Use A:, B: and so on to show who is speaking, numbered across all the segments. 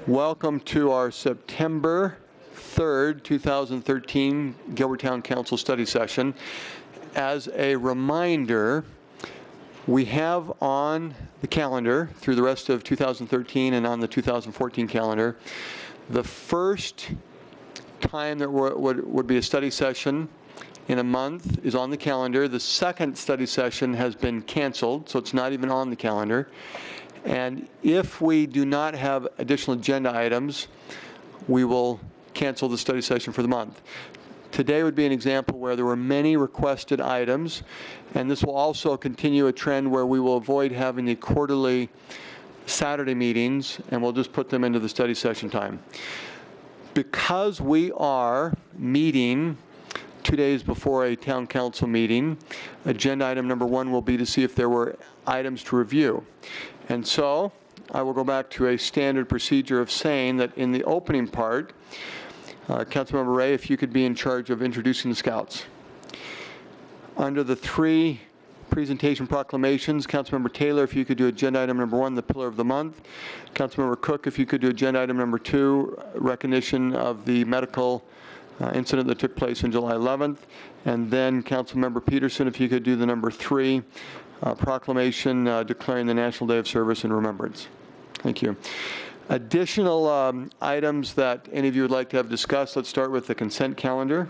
A: Welcome to our September 3rd, 2013 Gilbert Town Council study session. As a reminder, we have on the calendar through the rest of 2013 and on the 2014 calendar, the first time that would be a study session in a month is on the calendar. The second study session has been canceled, so it's not even on the calendar. And if we do not have additional agenda items, we will cancel the study session for the month. Today would be an example where there were many requested items, and this will also continue a trend where we will avoid having the quarterly Saturday meetings, and we'll just put them into the study session time. Because we are meeting 2 days before a town council meeting, agenda item number 1 will be to see if there were items to review. And so I will go back to a standard procedure of saying that in the opening part, Councilmember Ray, if you could be in charge of introducing the scouts. Under the 3 presentation proclamations, Councilmember Taylor, if you could do agenda item number 1, the pillar of the month. Councilmember Cook, if you could do agenda item number 2, recognition of the medical incident that took place on July 11th. And then Councilmember Peterson, if you could do the number 3, proclamation declaring the National Day of Service in Remembrance. Thank you. Additional items that any of you would like to have discussed. Let's start with the consent calendar.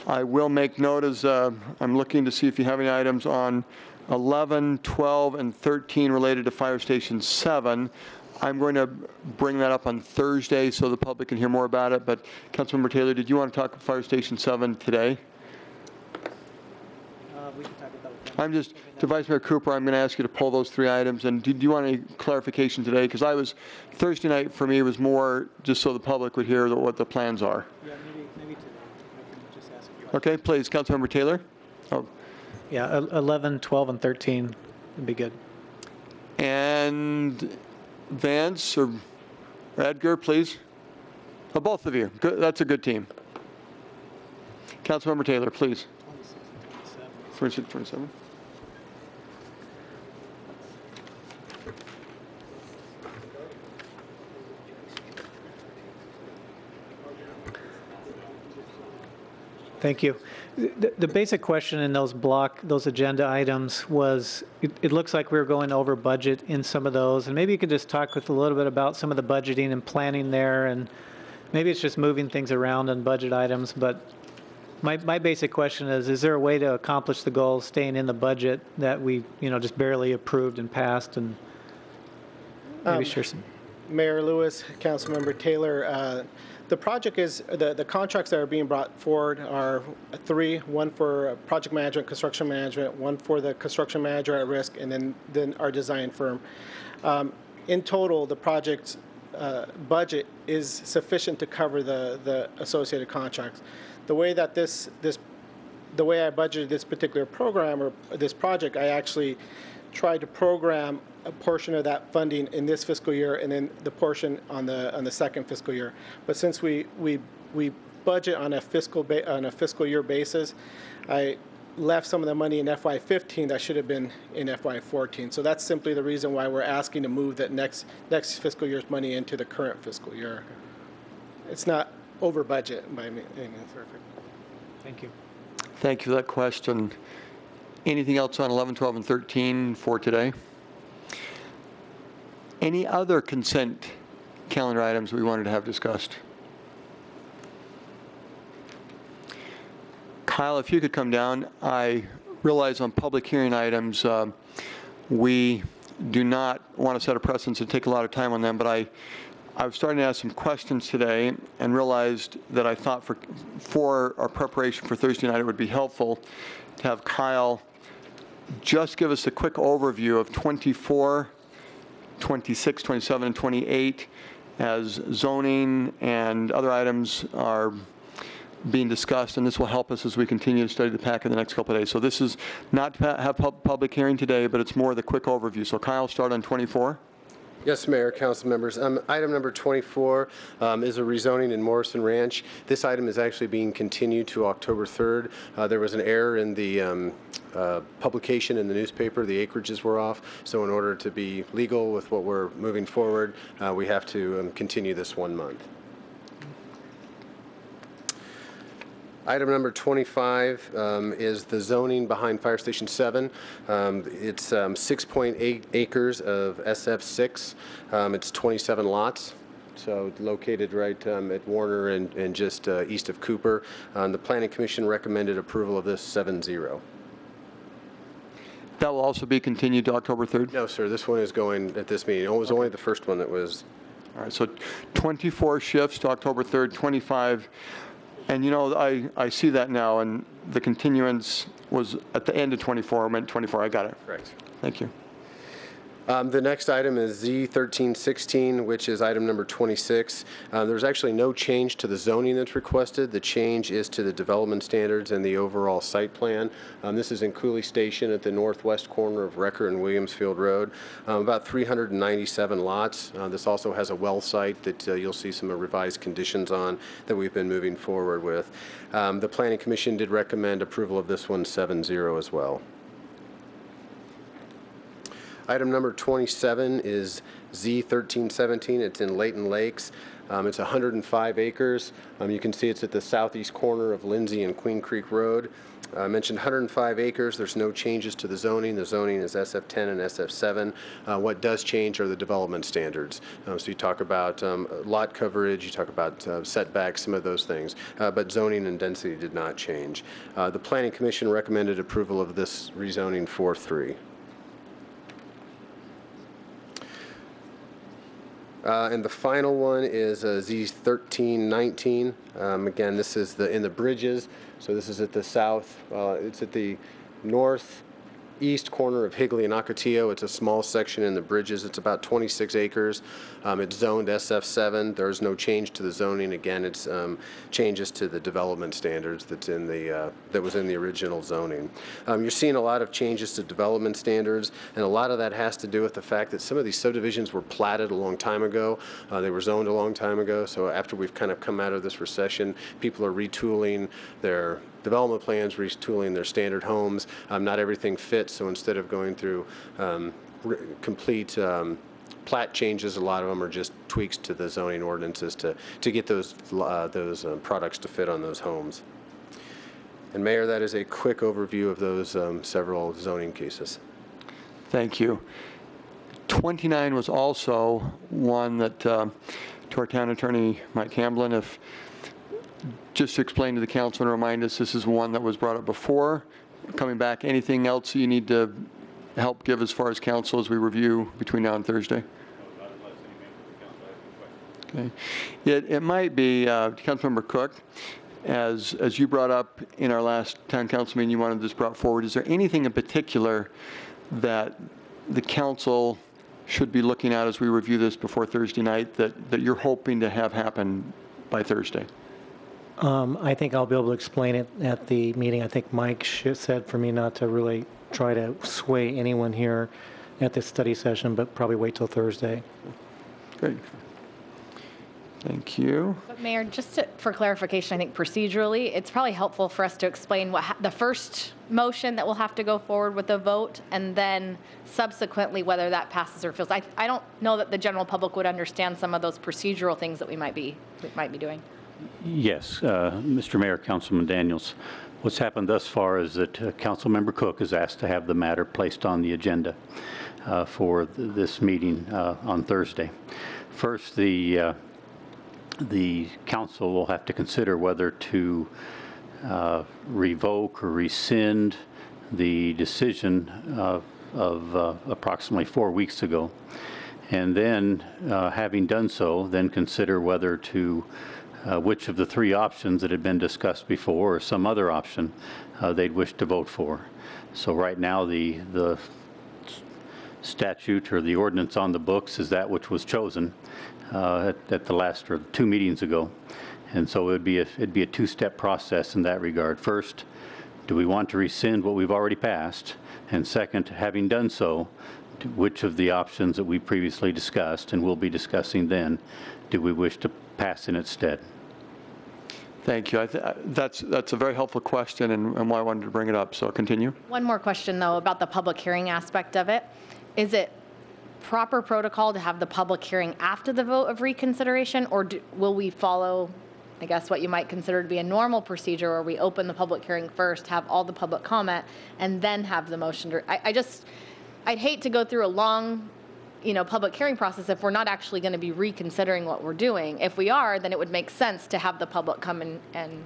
A: I will make note as I'm looking to see if you have any items on 11, 12, and 13 related to Fire Station 7. I'm going to bring that up on Thursday so the public can hear more about it. But Councilmember Taylor, did you want to talk about Fire Station 7 today? We can talk about that. To Vice Mayor Cooper, I'm going to ask you to pull those 3 items. And do you want any clarification today? Because Thursday night for me was more just so the public would hear what the plans are. Yeah, maybe today. I can just ask you. Okay, please, Councilmember Taylor. Oh.
B: Yeah, 11, 12, and 13 would be good.
A: And Vance or Edgar, please. Oh, both of you. Good. That's a good team. Councilmember Taylor, please. 26 and 27.
B: Thank you. The basic question in those agenda items was, it looks like we were going over budget in some of those, and maybe you could just talk with a little bit about some of the budgeting and planning there, and maybe it's just moving things around on budget items, but my basic question is there a way to accomplish the goals staying in the budget that we, just barely approved and passed, and maybe share some.
C: Mayor Lewis, Councilmember Taylor, the project is, the contracts that are being brought forward are 3, 1 for project management, construction management, 1 for the construction manager at risk, and then our design firm. In total, the project's budget is sufficient to cover the associated contracts. The way that the way I budgeted this particular program or this project, I actually tried to program a portion of that funding in this fiscal year and then the portion on the second fiscal year. But since we budget on a fiscal year basis, I left some of the money in FY15 that should have been in FY14. So that's simply the reason why we're asking to move that next fiscal year's money into the current fiscal year. It's not over budget by any means. Perfect.
B: Thank you.
A: Thank you for that question. Anything else on 11, 12, and 13 for today? Any other consent calendar items we wanted to have discussed? Kyle, if you could come down. I realize on public hearing items, we do not want to set a precedence and take a lot of time on them, but I was starting to ask some questions today and realized that I thought for our preparation for Thursday night, it would be helpful to have Kyle just give us a quick overview of 24, 26, 27, and 28 as zoning and other items are being discussed, and this will help us as we continue to study the packet in the next couple of days. So this is not to have public hearing today, but it's more the quick overview. So Kyle, start on 24.
D: Yes, Mayor, council members. Item number 24 is a rezoning in Morrison Ranch. This item is actually being continued to October 3rd. There was an error in the publication in the newspaper. The acreages were off. So in order to be legal with what we're moving forward, we have to continue this 1 month. Item number 25 is the zoning behind Fire Station 7. It's 6.8 acres of SF6. It's 27 lots. So located right at Warner and just east of Cooper. The Planning Commission recommended approval of this 7-0.
A: That will also be continued to October 3rd?
D: No, sir. This one is going at this meeting. It was only the first one that was.
A: All right, so 24 shifts to October 3rd, 25. And you know, I see that now, and the continuance was at the end of 24, I meant 24, I got it.
D: Correct.
A: Thank you.
D: The next item is Z1316, which is item number 26. There's actually no change to the zoning that's requested. The change is to the development standards and the overall site plan. This is in Cooley Station at the northwest corner of Recker and Williamsfield Road. About 397 lots. This also has a well site that you'll see some revised conditions on that we've been moving forward with. The Planning Commission did recommend approval of this one 7-0 as well. Item number 27 is Z1317. It's in Layton Lakes. It's 105 acres. You can see it's at the southeast corner of Lindsay and Queen Creek Road. I mentioned 105 acres. There's no changes to the zoning. The zoning is SF10 and SF7. What does change are the development standards. So you talk about lot coverage, you talk about setbacks, some of those things. But zoning and density did not change. The Planning Commission recommended approval of this rezoning 4-3. And the final one is Z1319. Again, this is in the Bridges. So this is at the south. It's at the northeast corner of Higley and Ocotillo. It's a small section in the Bridges. It's about 26 acres. It's zoned SF7. There's no change to the zoning. Again, it's changes to the development standards that was in the original zoning. You're seeing a lot of changes to development standards, and a lot of that has to do with the fact that some of these subdivisions were platted a long time ago. They were zoned a long time ago. So after we've kind of come out of this recession, people are retooling their development plans, retooling their standard homes. Not everything fits. So instead of going through complete plat changes, a lot of them are just tweaks to the zoning ordinances to get those products to fit on those homes. And Mayor, that is a quick overview of those several zoning cases.
A: Thank you. 29 was also one that, to our town attorney, Mike Hamblin, if just to explain to the council and remind us, this is one that was brought up before. Coming back, anything else you need to help give as far as council as we review between now and Thursday? Okay. It might be, Councilmember Cook, as you brought up in our last town council meeting, you wanted this brought forward. Is there anything in particular that the council should be looking at as we review this before Thursday night that you're hoping to have happen by Thursday?
B: I think I'll be able to explain it at the meeting. I think Mike said for me not to really try to sway anyone here at this study session, but probably wait till Thursday.
A: Great. Thank you.
E: But Mayor, just for clarification, I think procedurally, it's probably helpful for us to explain what the first motion that will have to go forward with a vote, and then subsequently whether that passes or fails. I don't know that the general public would understand some of those procedural things that we might be doing.
F: Yes, Mr. Mayor, Councilman Daniels. What's happened thus far is that Councilmember Cook is asked to have the matter placed on the agenda for this meeting on Thursday. First, the council will have to consider whether to revoke or rescind the decision of approximately 4 weeks ago. And then, having done so, then consider whether to which of the three options that had been discussed before or some other option they'd wish to vote for. So right now the statute or the ordinance on the books is that which was chosen at the last or 2 meetings ago. And so it'd be a two-step process in that regard. First, do we want to rescind what we've already passed? And second, having done so, which of the options that we previously discussed and will be discussing then do we wish to pass in its stead?
A: Thank you. That's a very helpful question and why I wanted to bring it up. So continue.
E: One more question, though, about the public hearing aspect of it. Is it proper protocol to have the public hearing after the vote of reconsideration, or will we follow, I guess, what you might consider to be a normal procedure where we open the public hearing first, have all the public comment, and then have the motion to, I'd hate to go through a long, public hearing process if we're not actually going to be reconsidering what we're doing. If we are, then it would make sense to have the public come in and.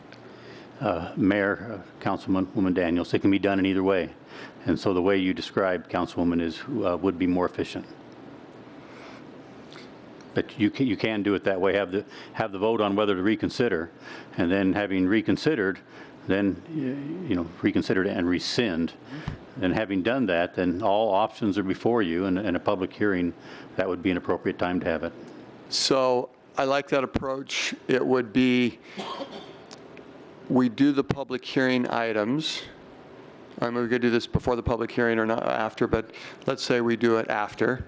F: Mayor, Councilwoman Daniels, it can be done in either way. And so the way you described, Councilwoman, would be more efficient. But you can do it that way, have the vote on whether to reconsider, and then having reconsidered, then, reconsidered and rescind. And having done that, then all options are before you, and a public hearing, that would be an appropriate time to have it.
A: So I like that approach. It would be, we do the public hearing items. I mean, we could do this before the public hearing or not after, but let's say we do it after.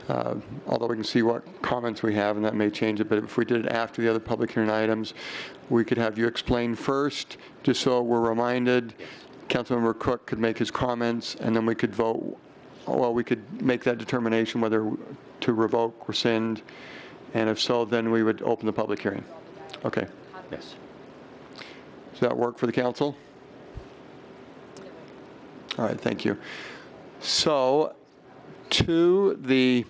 A: Although we can see what comments we have, and that may change it, but if we did it after the other public hearing items, we could have you explain first, just so we're reminded. Councilmember Cook could make his comments, and then we could vote. Well, we could make that determination whether to revoke, rescind, and if so, then we would open the public hearing. Okay.
F: Yes.
A: Does that work for the council? All right, thank you. So, to the,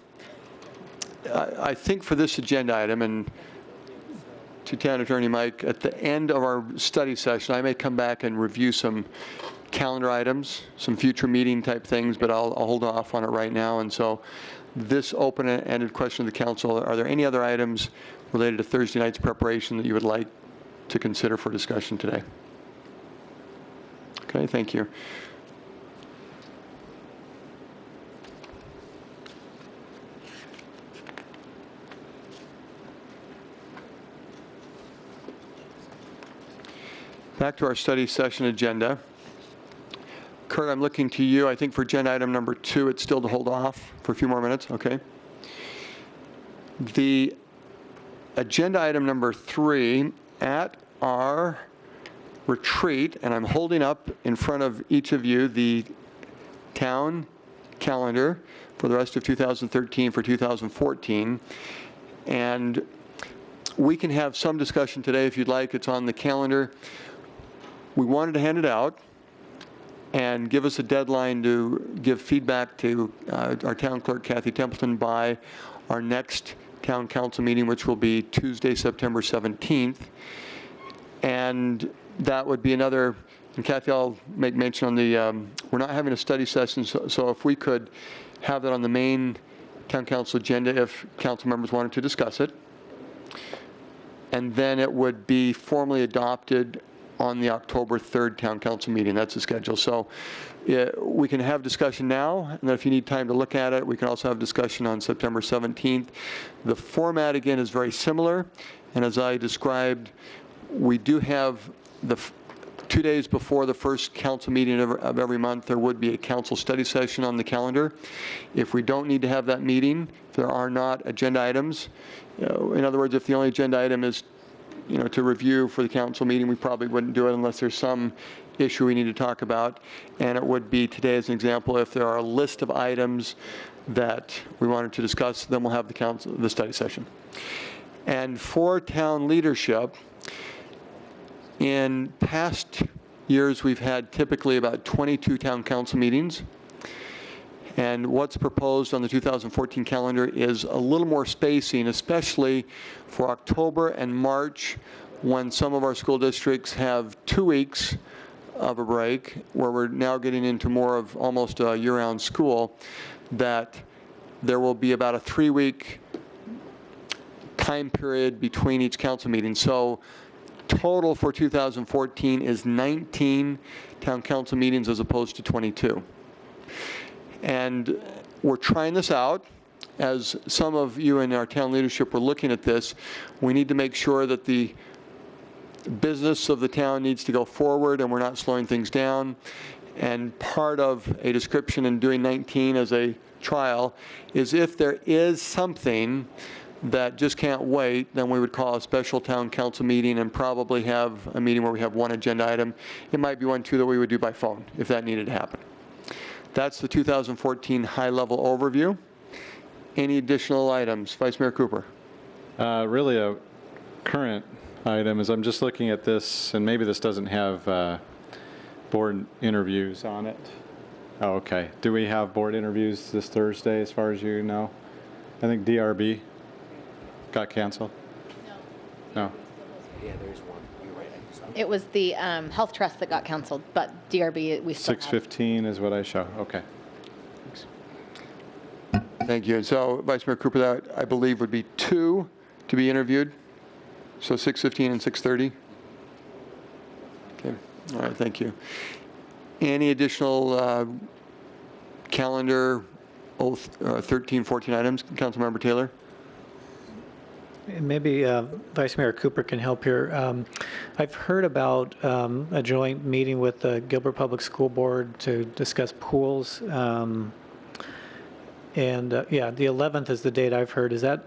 A: I think for this agenda item, and to Town Attorney Mike, at the end of our study session, I may come back and review some calendar items, some future meeting type things, but I'll hold off on it right now. And so this open-ended question of the council, are there any other items related to Thursday night's preparation that you would like to consider for discussion today? Okay, thank you. Back to our study session agenda. Kurt, I'm looking to you. I think for agenda item number 2, it's still to hold off for a few more minutes. Okay. The agenda item number 3, at our retreat, and I'm holding up in front of each of you the town calendar for the rest of 2013 for 2014. And we can have some discussion today if you'd like. It's on the calendar. We wanted to hand it out and give us a deadline to give feedback to our town clerk, Kathy Templeton, by our next town council meeting, which will be Tuesday, September 17th. And that would be another, and Kathy, I'll make mention on the, we're not having a study session, so if we could have that on the main town council agenda if council members wanted to discuss it. And then it would be formally adopted on the October 3rd town council meeting. That's the schedule. So we can have discussion now, and then if you need time to look at it, we can also have discussion on September 17th. The format, again, is very similar, and as I described, we do have the 2 days before the first council meeting of every month, there would be a council study session on the calendar. If we don't need to have that meeting, if there are not agenda items, in other words, if the only agenda item is to review for the council meeting, we probably wouldn't do it unless there's some issue we need to talk about. And it would be today as an example, if there are a list of items that we wanted to discuss, then we'll have the study session. And for town leadership, in past years, we've had typically about 22 town council meetings. And what's proposed on the 2014 calendar is a little more spacing, especially for October and March, when some of our school districts have 2 weeks of a break, where we're now getting into more of almost a year-round school, that there will be about a 3-week time period between each council meeting. So total for 2014 is 19 town council meetings as opposed to 22. And we're trying this out. As some of you in our town leadership were looking at this, we need to make sure that the business of the town needs to go forward and we're not slowing things down. And part of a description in doing 19 as a trial is if there is something that just can't wait, then we would call a special town council meeting and probably have a meeting where we have one agenda item. It might be one, too, that we would do by phone if that needed to happen. That's the 2014 high-level overview. Any additional items? Vice Mayor Cooper.
G: Really a current item is I'm just looking at this, and maybe this doesn't have board interviews on it. Oh, okay. Do we have board interviews this Thursday as far as you know? I think DRB got canceled. No.
E: It was the Health Trust that got canceled, but DRB, we still have.
G: 6:15 is what I show. Okay.
A: Thank you. And so, Vice Mayor Cooper, that I believe would be 2 to be interviewed. So 6:15 and 6:30? Okay. All right, thank you. Any additional calendar 13, 14 items? Councilmember Taylor?
B: And maybe Vice Mayor Cooper can help here. I've heard about a joint meeting with the Gilbert Public School Board to discuss pools. Yeah, the 11th is the date I've heard. Is that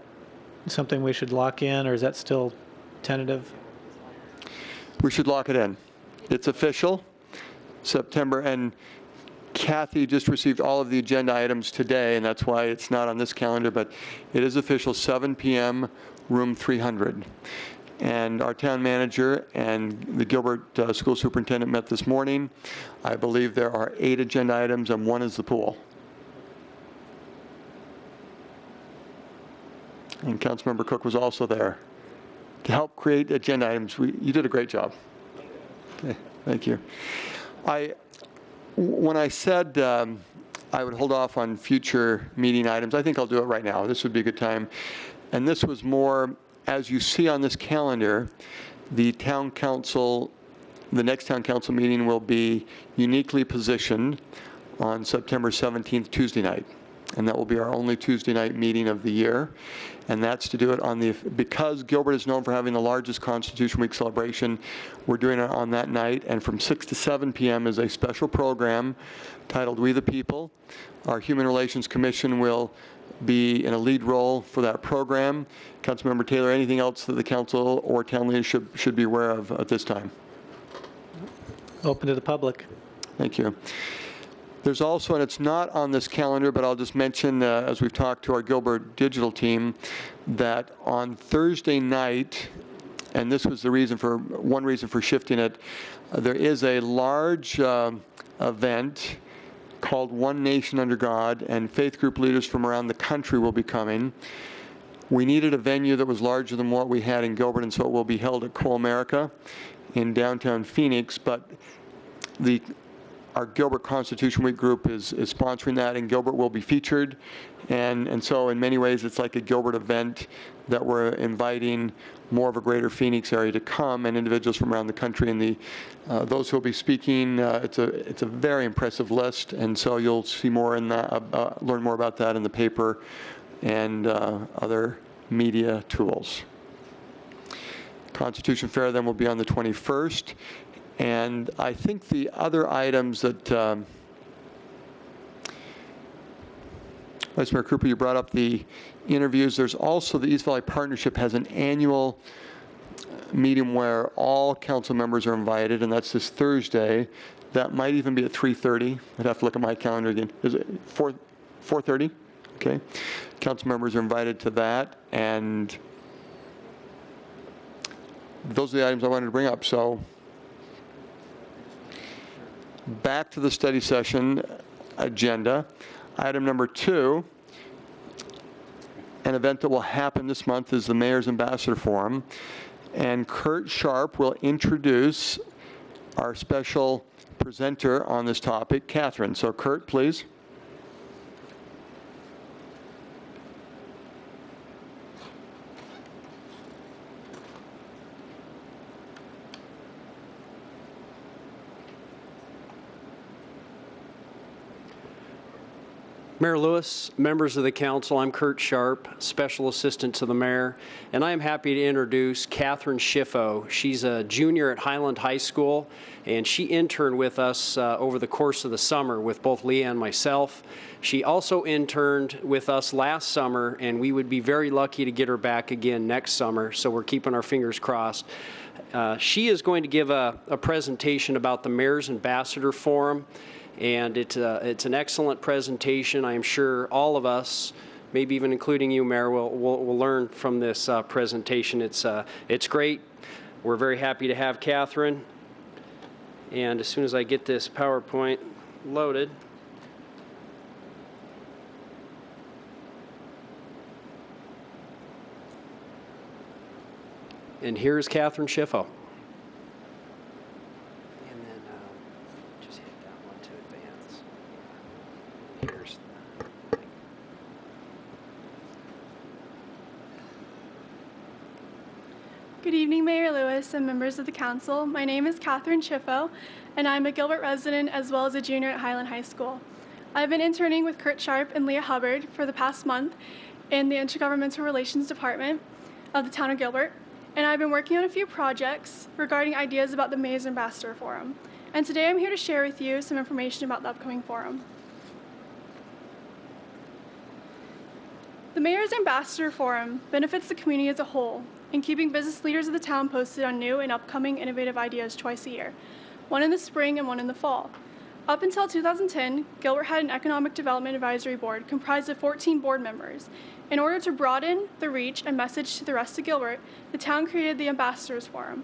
B: something we should lock in, or is that still tentative?
A: We should lock it in. It's official, September, and Kathy just received all of the agenda items today, and that's why it's not on this calendar, but it is official, 7 p.m., room 300. And our town manager and the Gilbert school superintendent met this morning. I believe there are 8 agenda items, and 1 is the pool. And Councilmember Cook was also there to help create agenda items. You did a great job. Okay, thank you. When I said I would hold off on future meeting items, I think I'll do it right now. This would be a good time. And this was more, as you see on this calendar, the town council, the next town council meeting will be uniquely positioned on September 17th, Tuesday night. And that will be our only Tuesday night meeting of the year. And that's to do it on because Gilbert is known for having the largest Constitution Week celebration, we're doing it on that night. And from 6 to 7 p.m. is a special program titled We the People. Our Human Relations Commission will be in a lead role for that program. Councilmember Taylor, anything else that the council or town leadership should be aware of at this time?
B: Open to the public.
A: Thank you. There's also, and it's not on this calendar, but I'll just mention, as we've talked to our Gilbert digital team, that on Thursday night, and this was one reason for shifting it, there is a large event called One Nation Under God, and faith group leaders from around the country will be coming. We needed a venue that was larger than what we had in Gilbert, and so it will be held at Co-America in downtown Phoenix, but our Gilbert Constitution Week group is sponsoring that, and Gilbert will be featured. And so in many ways, it's like a Gilbert event that we're inviting more of a greater Phoenix area to come, and individuals from around the country. And those who will be speaking, it's a very impressive list, and so you'll see more in that, learn more about that in the paper and other media tools. Constitution Fair then will be on the 21st. And I think the other items that, Vice Mayor Cooper, you brought up the interviews. There's also the East Valley Partnership has an annual meeting where all council members are invited, and that's this Thursday. That might even be at 3:30. I'd have to look at my calendar again. Is it 4:30? Okay. Council members are invited to that, and those are the items I wanted to bring up. So back to the study session agenda. Item number 2, an event that will happen this month is the Mayor's Ambassador Forum. And Kurt Sharp will introduce our special presenter on this topic, Catherine. So Kurt, please.
H: Mayor Lewis, members of the council, I'm Kurt Sharp, Special Assistant to the Mayor, and I am happy to introduce Catherine Schiffo. She's a junior at Highland High School, and she interned with us over the course of the summer with both Leah and myself. She also interned with us last summer, and we would be very lucky to get her back again next summer, so we're keeping our fingers crossed. She is going to give a presentation about the Mayor's Ambassador Forum. And it's an excellent presentation. I am sure all of us, maybe even including you, Mayor, will learn from this presentation. It's great. We're very happy to have Catherine. And as soon as I get this PowerPoint loaded, and here's Catherine Schiffo.
I: Good evening, Mayor Lewis and members of the council. My name is Catherine Schiffo, and I'm a Gilbert resident as well as a junior at Highland High School. I've been interning with Kurt Sharp and Leah Hubbard for the past month in the Intergovernmental Relations Department of the town of Gilbert, and I've been working on a few projects regarding ideas about the Mayor's Ambassador Forum. And today I'm here to share with you some information about the upcoming forum. The Mayor's Ambassador Forum benefits the community as a whole in keeping business leaders of the town posted on new and upcoming innovative ideas twice a year, one in the spring and one in the fall. Up until 2010, Gilbert had an Economic Development Advisory Board comprised of 14 board members. In order to broaden the reach and message to the rest of Gilbert, the town created the Ambassadors Forum.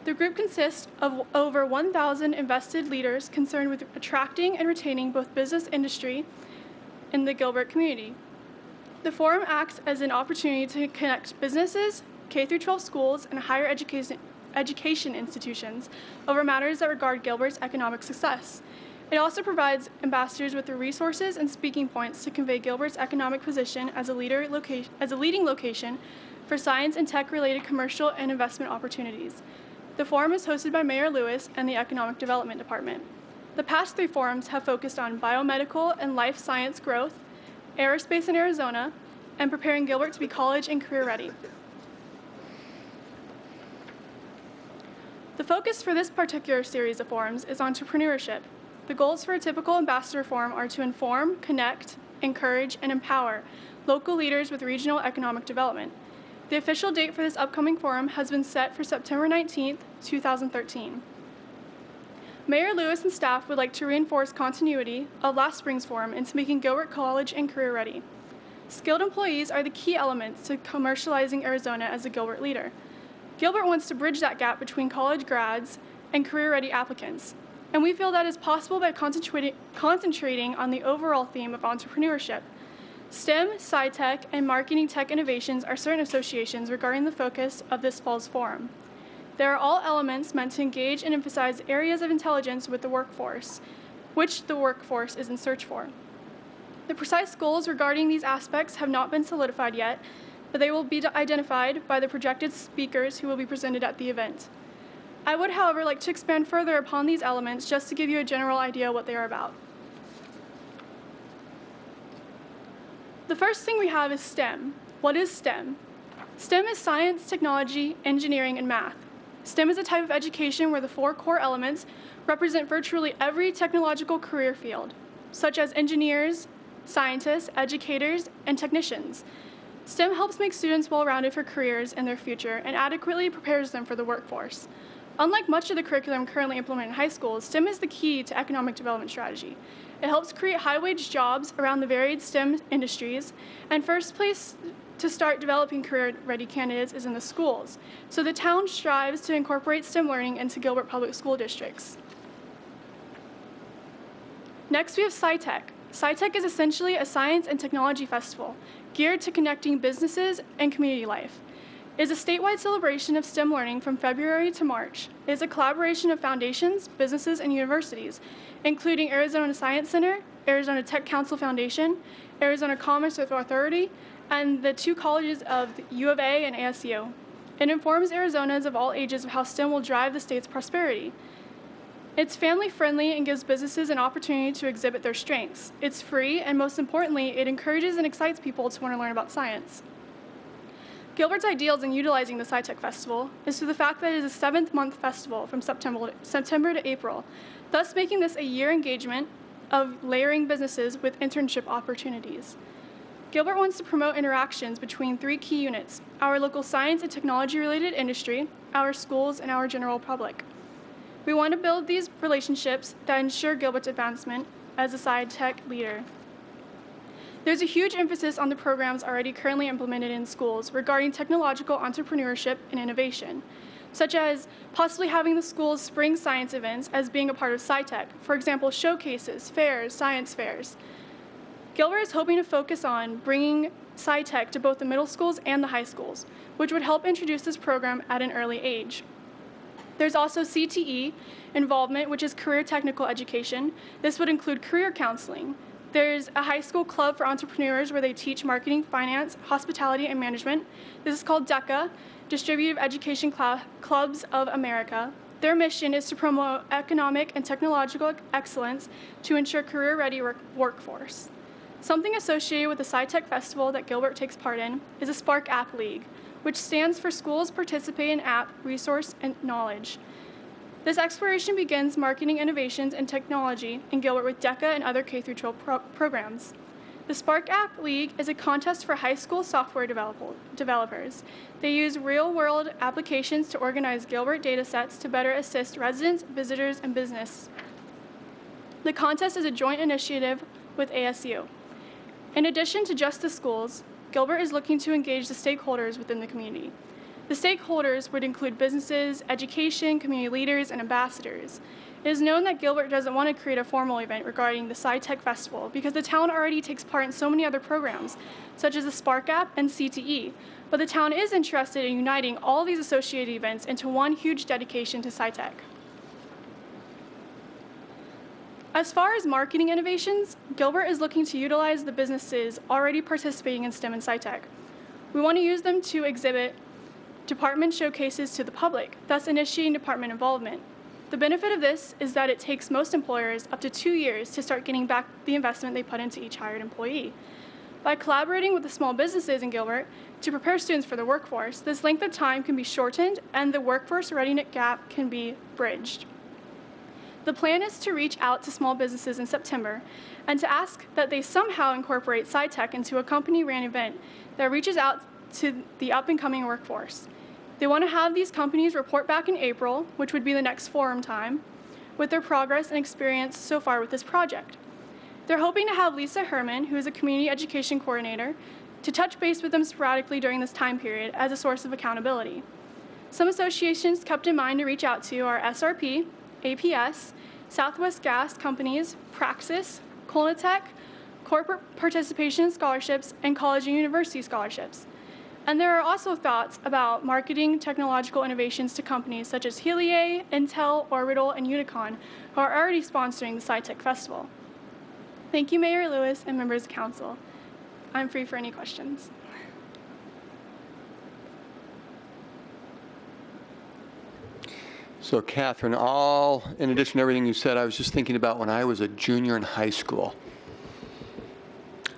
I: The group consists of over 1,000 invested leaders concerned with attracting and retaining both business industry in the Gilbert community. The forum acts as an opportunity to connect businesses, K-12 schools, and higher education institutions over matters that regard Gilbert's economic success. It also provides ambassadors with the resources and speaking points to convey Gilbert's economic position as a leading location for science and tech-related commercial and investment opportunities. The forum is hosted by Mayor Lewis and the Economic Development Department. The past 3 forums have focused on biomedical and life science growth, aerospace in Arizona, and preparing Gilbert to be college and career ready. The focus for this particular series of forums is entrepreneurship. The goals for a typical ambassador forum are to inform, connect, encourage, and empower local leaders with regional economic development. The official date for this upcoming forum has been set for September 19th, 2013. Mayor Lewis and staff would like to reinforce continuity of last spring's forum into making Gilbert college and career ready. Skilled employees are the key elements to commercializing Arizona as a Gilbert leader. Gilbert wants to bridge that gap between college grads and career-ready applicants, and we feel that is possible by concentrating on the overall theme of entrepreneurship. STEM, SciTech, and marketing tech innovations are certain associations regarding the focus of this fall's forum. They are all elements meant to engage and emphasize areas of intelligence with the workforce, which the workforce is in search for. The precise goals regarding these aspects have not been solidified yet, but they will be identified by the projected speakers who will be presented at the event. I would, however, like to expand further upon these elements just to give you a general idea what they are about. The first thing we have is STEM. What is STEM? STEM is science, technology, engineering, and math. STEM is a type of education where the 4 core elements represent virtually every technological career field, such as engineers, scientists, educators, and technicians. STEM helps make students well-rounded for careers in their future and adequately prepares them for the workforce. Unlike much of the curriculum currently implemented in high schools, STEM is the key to economic development strategy. It helps create high-wage jobs around the varied STEM industries, and first place to start developing career-ready candidates is in the schools. So the town strives to incorporate STEM learning into Gilbert Public School districts. Next, we have SciTech. SciTech is essentially a science and technology festival geared to connecting businesses and community life. It is a statewide celebration of STEM learning from February to March. It is a collaboration of foundations, businesses, and universities, including Arizona Science Center, Arizona Tech Council Foundation, Arizona Commerce Authority, and the 2 colleges of U of A and ASU. It informs Arizonans of all ages of how STEM will drive the state's prosperity. It's family-friendly and gives businesses an opportunity to exhibit their strengths. It's free, and most importantly, it encourages and excites people to want to learn about science. Gilbert's ideals in utilizing the SciTech Festival is through the fact that it is a 7-month festival from September to April, thus making this a year engagement of layering businesses with internship opportunities. Gilbert wants to promote interactions between 3 key units: our local science and technology-related industry, our schools, and our general public. We want to build these relationships that ensure Gilbert's advancement as a SciTech leader. There's a huge emphasis on the programs already currently implemented in schools regarding technological entrepreneurship and innovation, such as possibly having the school's spring science events as being a part of SciTech, for example, showcases, fairs, science fairs. Gilbert is hoping to focus on bringing SciTech to both the middle schools and the high schools, which would help introduce this program at an early age. There's also CTE involvement, which is career technical education. This would include career counseling. There's a high school club for entrepreneurs where they teach marketing, finance, hospitality, and management. This is called DECA, Distributive Education Clubs of America. Their mission is to promote economic and technological excellence to ensure career-ready workforce. Something associated with the SciTech Festival that Gilbert takes part in is a Spark App League, which stands for Schools Participate in App, Resource, and Knowledge. This exploration begins marketing innovations and technology in Gilbert with DECA and other K-12 programs. The Spark App League is a contest for high school software developers. They use real-world applications to organize Gilbert data sets to better assist residents, visitors, and business. The contest is a joint initiative with ASU. In addition to just the schools, Gilbert is looking to engage the stakeholders within the community. The stakeholders would include businesses, education, community leaders, and ambassadors. It is known that Gilbert doesn't want to create a formal event regarding the SciTech Festival because the town already takes part in so many other programs, such as the Spark App and CTE, but the town is interested in uniting all these associated events into one huge dedication to SciTech. As far as marketing innovations, Gilbert is looking to utilize the businesses already participating in STEM and SciTech. We want to use them to exhibit department showcases to the public, thus initiating department involvement. The benefit of this is that it takes most employers up to 2 years to start getting back the investment they put into each hired employee. By collaborating with the small businesses in Gilbert to prepare students for the workforce, this length of time can be shortened and the workforce readiness gap can be bridged. The plan is to reach out to small businesses in September and to ask that they somehow incorporate SciTech into a company-ran event that reaches out to the up-and-coming workforce. They want to have these companies report back in April, which would be the next forum time, with their progress and experience so far with this project. They're hoping to have Lisa Herman, who is a community education coordinator, to touch base with them sporadically during this time period as a source of accountability. Some associations kept in mind to reach out to are SRP, APS, Southwest Gas Companies, Praxis, Colnatech, Corporate Participation Scholarships, and College and University Scholarships. And there are also thoughts about marketing technological innovations to companies such as Helier, Intel, Orbital, and Unicon, who are already sponsoring the SciTech Festival. Thank you, Mayor Lewis and members of council. I'm free for any questions.
A: So Catherine, in addition to everything you said, I was just thinking about when I was a junior in high school.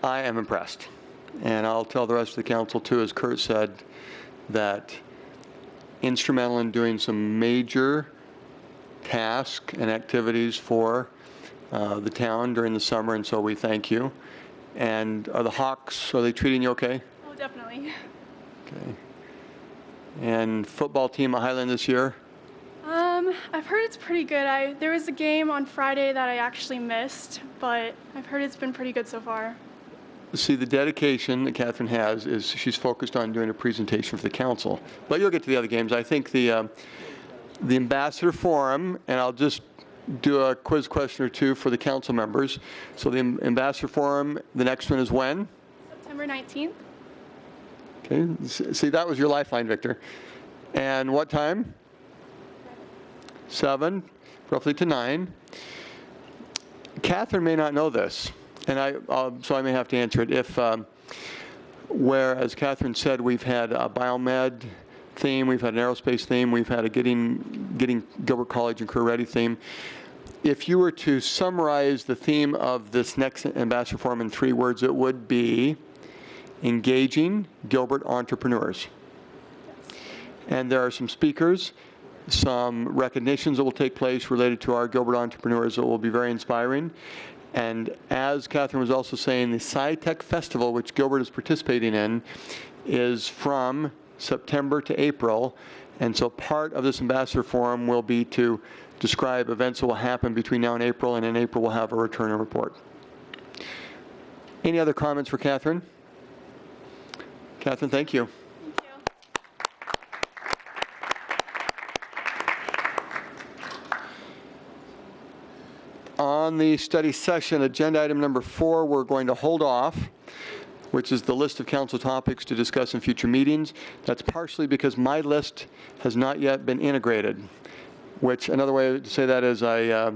A: I am impressed. And I'll tell the rest of the council too, as Kurt said, that instrumental in doing some major tasks and activities for the town during the summer, and so we thank you. And are the Hawks, are they treating you okay?
I: Oh, definitely.
A: Okay. And football team at Highland this year?
I: I've heard it's pretty good. There was a game on Friday that I actually missed, but I've heard it's been pretty good so far.
A: See, the dedication that Catherine has is she's focused on doing a presentation for the council. But you'll get to the other games. I think the Ambassador Forum, and I'll just do a quiz question or two for the council members. So the Ambassador Forum, the next one is when?
I: September 19th.
A: Okay. See, that was your lifeline, Victor. And what time? 7, roughly to 9. Catherine may not know this, and so I may have to answer it. If, where, as Catherine said, we've had a biomed theme, we've had an aerospace theme, we've had a getting Gilbert College and Career Ready theme. if you were to summarize the theme of this next Ambassador Forum in 3 words, it would be engaging Gilbert entrepreneurs. And there are some speakers, some recognitions that will take place related to our Gilbert entrepreneurs that will be very inspiring. And as Catherine was also saying, the SciTech Festival, which Gilbert is participating in, is from September to April. And so part of this Ambassador Forum will be to describe events that will happen between now and April, and in April we'll have a return and report. Any other comments for Catherine? Catherine, thank you. On the study session, agenda item number 4, we're going to hold off, which is the list of council topics to discuss in future meetings. That's partially because my list has not yet been integrated, which another way to say that is I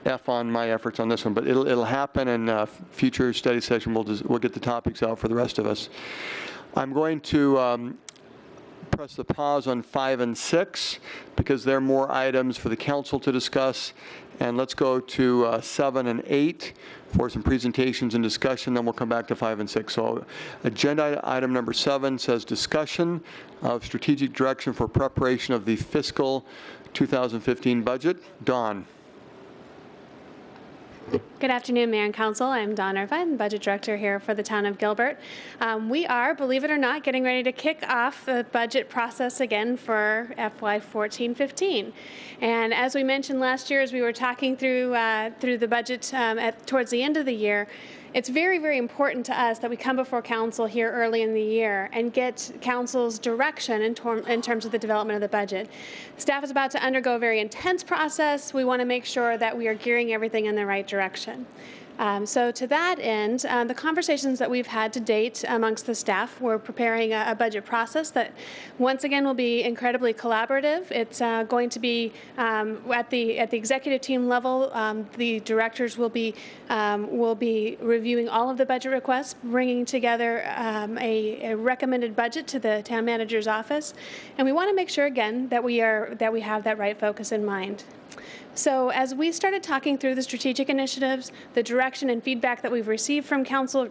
A: F on my efforts on this one, but it'll happen, and future study session we'll get the topics out for the rest of us. I'm going to press the pause on 5 and 6 because there are more items for the council to discuss. And let's go to 7 and 8 for some presentations and discussion, then we'll come back to 5 and 6. So agenda item number 7 says discussion of strategic direction for preparation of the fiscal 2015 budget. Dawn.
J: Good afternoon, Mayor and Council. I'm Dawn Irvine, Budget Director here for the town of Gilbert. We are, believe it or not, getting ready to kick off the budget process again for FY 14-15. And as we mentioned last year, as we were talking through the budget towards the end of the year, it's very, very important to us that we come before council here early in the year and get council's direction in terms of the development of the budget. Staff is about to undergo a very intense process. We want to make sure that we are gearing everything in the right direction. So to that end, the conversations that we've had to date amongst the staff, we're preparing a budget process that once again will be incredibly collaborative. It's going to be at the executive team level. The directors will be reviewing all of the budget requests, bringing together a recommended budget to the town manager's office, and we want to make sure again that we have that right focus in mind. So as we started talking through the strategic initiatives, the direction and feedback that we've received from council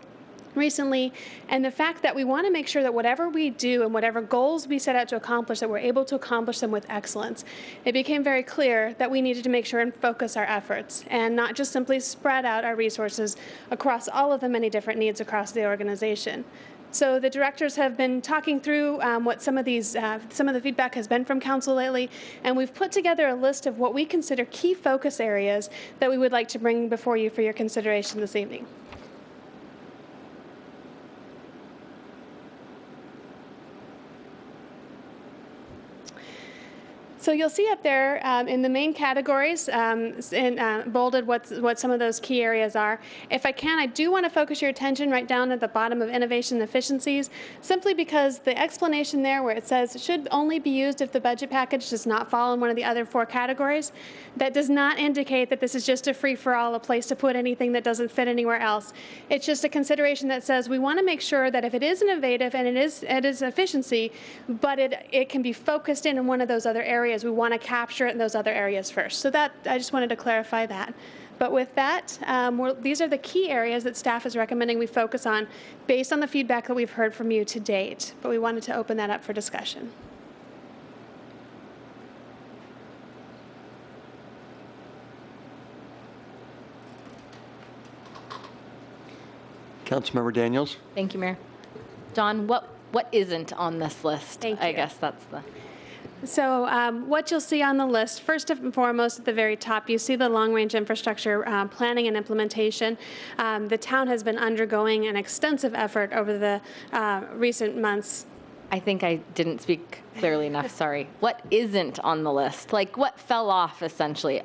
J: recently, and the fact that we want to make sure that whatever we do and whatever goals we set out to accomplish, that we're able to accomplish them with excellence, it became very clear that we needed to make sure and focus our efforts and not just simply spread out our resources across all of the many different needs across the organization. So the directors have been talking through what some of the feedback has been from council lately, and we've put together a list of what we consider key focus areas that we would like to bring before you for your consideration this evening. So you'll see up there in the main categories, bolded what some of those key areas are. If I can, I do want to focus your attention right down at the bottom of innovation and efficiencies, simply because the explanation there where it says it should only be used if the budget package does not fall in one of the other 4 categories, that does not indicate that this is just a free-for-all, a place to put anything that doesn't fit anywhere else. It's just a consideration that says we want to make sure that if it is innovative and it is efficiency, but it can be focused in one of those other areas, we want to capture it in those other areas first. So that, I just wanted to clarify that. But with that, these are the key areas that staff is recommending we focus on based on the feedback that we've heard from you to date. But we wanted to open that up for discussion.
A: Councilmember Daniels.
E: Thank you, Mayor. Dawn, what isn't on this list?
J: Thank you.
E: I guess that's the...
J: So what you'll see on the list, first and foremost at the very top, you see the long-range infrastructure planning and implementation. The town has been undergoing an extensive effort over the recent months.
E: I think I didn't speak clearly enough, sorry. What isn't on the list? Like what fell off essentially?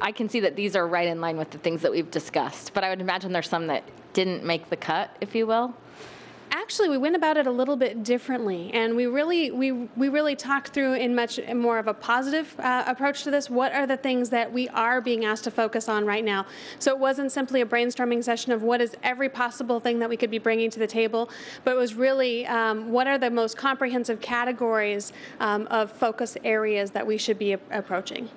E: I can see that these are right in line with the things that we've discussed, but I would imagine there's some that didn't make the cut, if you will.
J: Actually, we went about it a little bit differently, and we really talked through in much more of a positive approach to this. What are the things that we are being asked to focus on right now? So it wasn't simply a brainstorming session of what is every possible thing that we could be bringing to the table, but it was really what are the most comprehensive categories of focus areas that we should be approaching.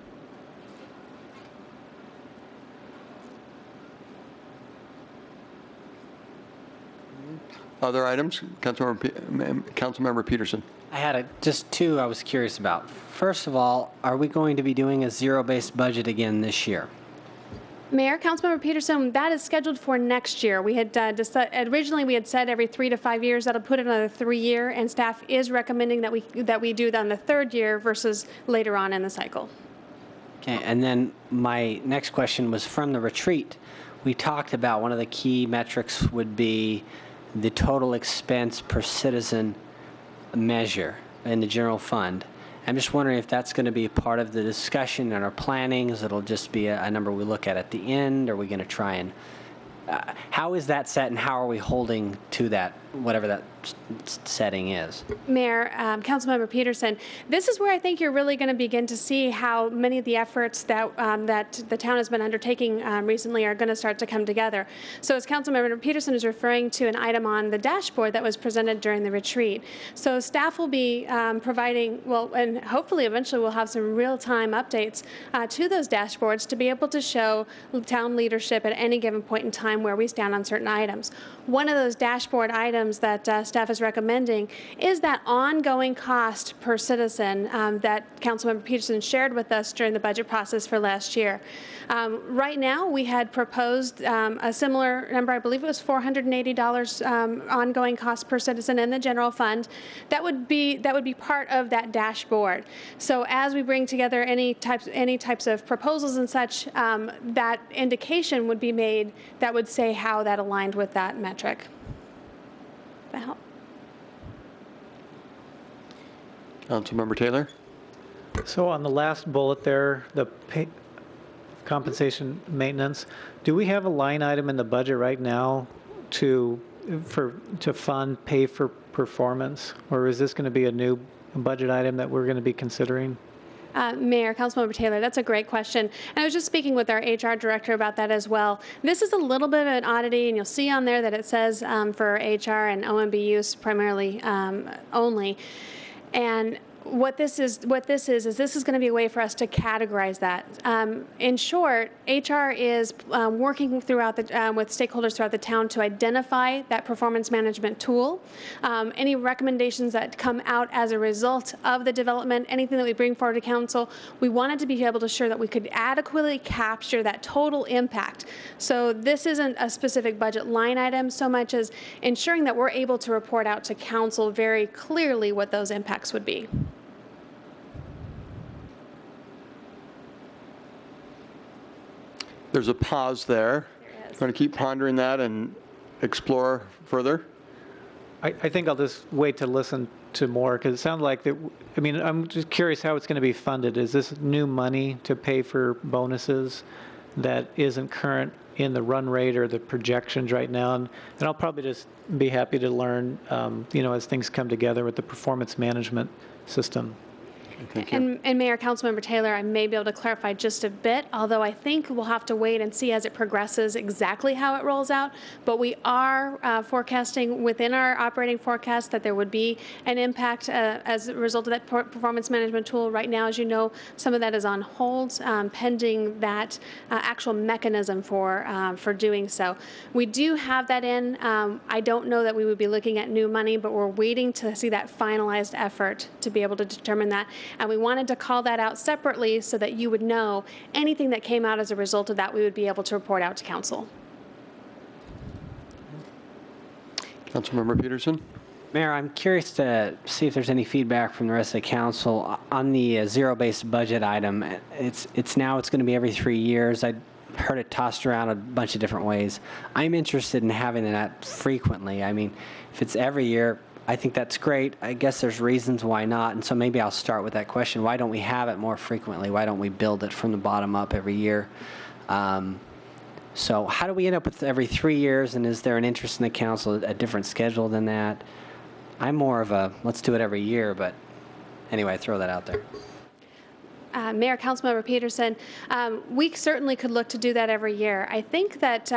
A: Other items? Councilmember Peterson.
K: I had just two I was curious about. First of all, are we going to be doing a zero-based budget again this year?
J: Mayor, Councilmember Peterson, that is scheduled for next year. We had originally we had said every 3 to 5 years. That'll put it on a 3-year, and staff is recommending that we do that on the 3rd year versus later on in the cycle.
K: Okay, and then my next question was from the retreat. We talked about one of the key metrics would be the total expense per citizen measure in the general fund. I'm just wondering if that's going to be a part of the discussion and our planning. Is it'll just be a number we look at the end? Are we going to try and how is that set, and how are we holding to that, whatever that setting is?
J: Mayor, Councilmember Peterson, this is where I think you're really going to begin to see how many of the efforts that that the town has been undertaking recently are going to start to come together. So as Councilmember Peterson is referring to an item on the dashboard that was presented during the retreat. So staff will be providing, well, and hopefully eventually we'll have some real-time updates to those dashboards to be able to show town leadership at any given point in time where we stand on certain items. One of those dashboard items that staff is recommending is that ongoing cost per citizen that Councilmember Peterson shared with us during the budget process for last year. Right now, we had proposed a similar number. I believe it was $480 ongoing cost per citizen in the general fund. That would be part of that dashboard. So as we bring together any types of proposals and such, that indication would be made that would say how that aligned with that metric. That help?
A: Councilmember Taylor.
B: So on the last bullet there, the compensation maintenance, do we have a line item in the budget right now to fund pay for performance, or is this going to be a new budget item that we're going to be considering?
J: Mayor, Councilmember Taylor, that's a great question. And I was just speaking with our HR director about that as well. This is a little bit of an oddity, and you'll see on there that it says for HR and OMB use primarily only. And what this is this is going to be a way for us to categorize that. In short, HR is working throughout with stakeholders throughout the town to identify that performance management tool. Any recommendations that come out as a result of the development, anything that we bring forward to council, we wanted to be able to ensure that we could adequately capture that total impact. So this isn't a specific budget line item so much as ensuring that we're able to report out to council very clearly what those impacts would be.
A: There's a pause there. Going to keep pondering that and explore further?
B: I think I'll just wait to listen to more, because it sounds like that. I mean, I'm just curious how it's going to be funded. Is this new money to pay for bonuses that isn't current in the run rate or the projections right now? And I'll probably just be happy to learn, as things come together with the performance management system.
A: Thank you.
J: And Mayor, Councilmember Taylor, I may be able to clarify just a bit, although I think we'll have to wait and see as it progresses exactly how it rolls out. But we are forecasting within our operating forecast that there would be an impact as a result of that performance management tool. Right now, as you know, some of that is on hold pending that actual mechanism for doing so. We do have that in. I don't know that we would be looking at new money, but we're waiting to see that finalized effort to be able to determine that. And we wanted to call that out separately so that you would know anything that came out as a result of that, we would be able to report out to council.
A: Councilmember Peterson.
K: Mayor, I'm curious to see if there's any feedback from the rest of the council on the zero-based budget item. It's going to be every 3 years. I heard it tossed around a bunch of different ways. I'm interested in having that frequently. I mean, if it's every year, I think that's great. I guess there's reasons why not, and so maybe I'll start with that question. Why don't we have it more frequently? Why don't we build it from the bottom up every year? So how do we end up with every 3 years, and is there an interest in the council, a different schedule than that? I'm more of a, let's do it every year, but anyway, I throw that out there.
J: Mayor, Councilmember Peterson, we certainly could look to do that every year. I think that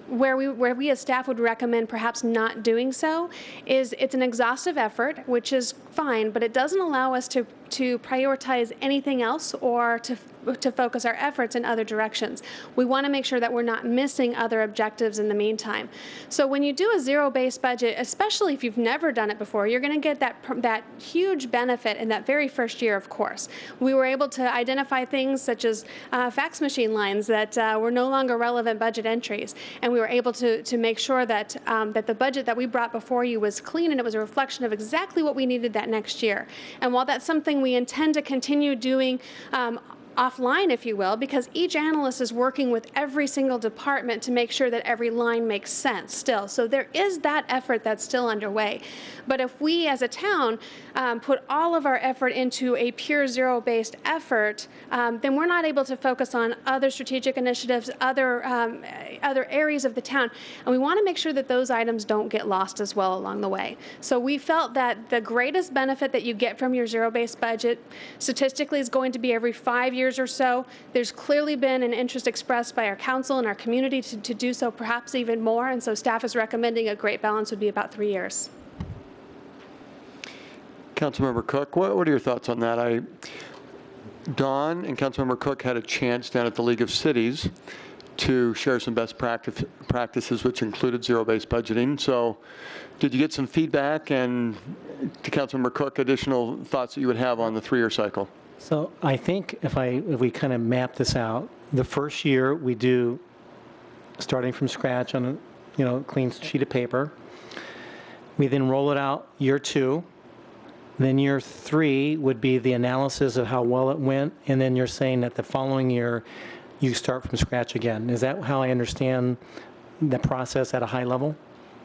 J: where we as staff would recommend perhaps not doing so is it's an exhaustive effort, which is fine, but it doesn't allow us to prioritize anything else or to to focus our efforts in other directions. We want to make sure that we're not missing other objectives in the meantime. So when you do a zero-based budget, especially if you've never done it before, you're going to get that huge benefit in that very first year, of course. We were able to identify things such as fax machine lines that were no longer relevant budget entries, and we were able to make sure that that the budget that we brought before you was clean and it was a reflection of exactly what we needed that next year. And while that's something we intend to continue doing offline, if you will, because each analyst is working with every single department to make sure that every line makes sense still. So there is that effort that's still underway. But if we as a town put all of our effort into a pure zero-based effort, then we're not able to focus on other strategic initiatives, other areas of the town. And we want to make sure that those items don't get lost as well along the way. So we felt that the greatest benefit that you get from your zero-based budget statistically is going to be every 5 years or so. There's clearly been an interest expressed by our council and our community to do so, perhaps even more, and so staff is recommending a great balance would be about 3 years.
A: Councilmember Cook, what are your thoughts on that? Don and Councilmember Cook had a chance down at the League of Cities to share some best practices, which included zero-based budgeting. So did you get some feedback, and to Councilmember Cook, additional thoughts that you would have on the 3-year cycle?
L: So I think if we kind of map this out, the first year we do starting from scratch on a clean sheet of paper. We then roll it out year 2. Then year 3 would be the analysis of how well it went, and then you're saying that the following year you start from scratch again. Is that how I understand the process at a high level?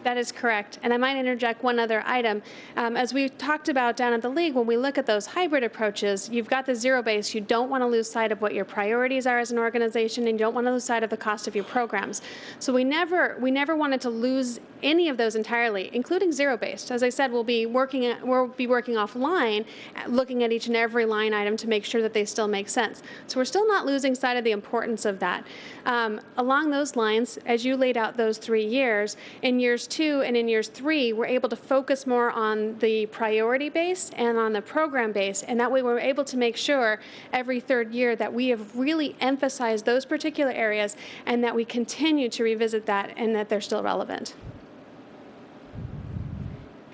J: That is correct. And I might interject one other item. As we talked about down at the League, when we look at those hybrid approaches, you've got the zero base. You don't want to lose sight of what your priorities are as an organization, and you don't want to lose sight of the cost of your programs. So we never wanted to lose any of those entirely, including zero-based. As I said, we'll be working offline, looking at each and every line item to make sure that they still make sense. So we're still not losing sight of the importance of that. Along those lines, as you laid out those 3 years, in years 2 and in years 3, we're able to focus more on the priority base and on the program base, and that way we're able to make sure every 3rd year that we have really emphasized those particular areas and that we continue to revisit that and that they're still relevant.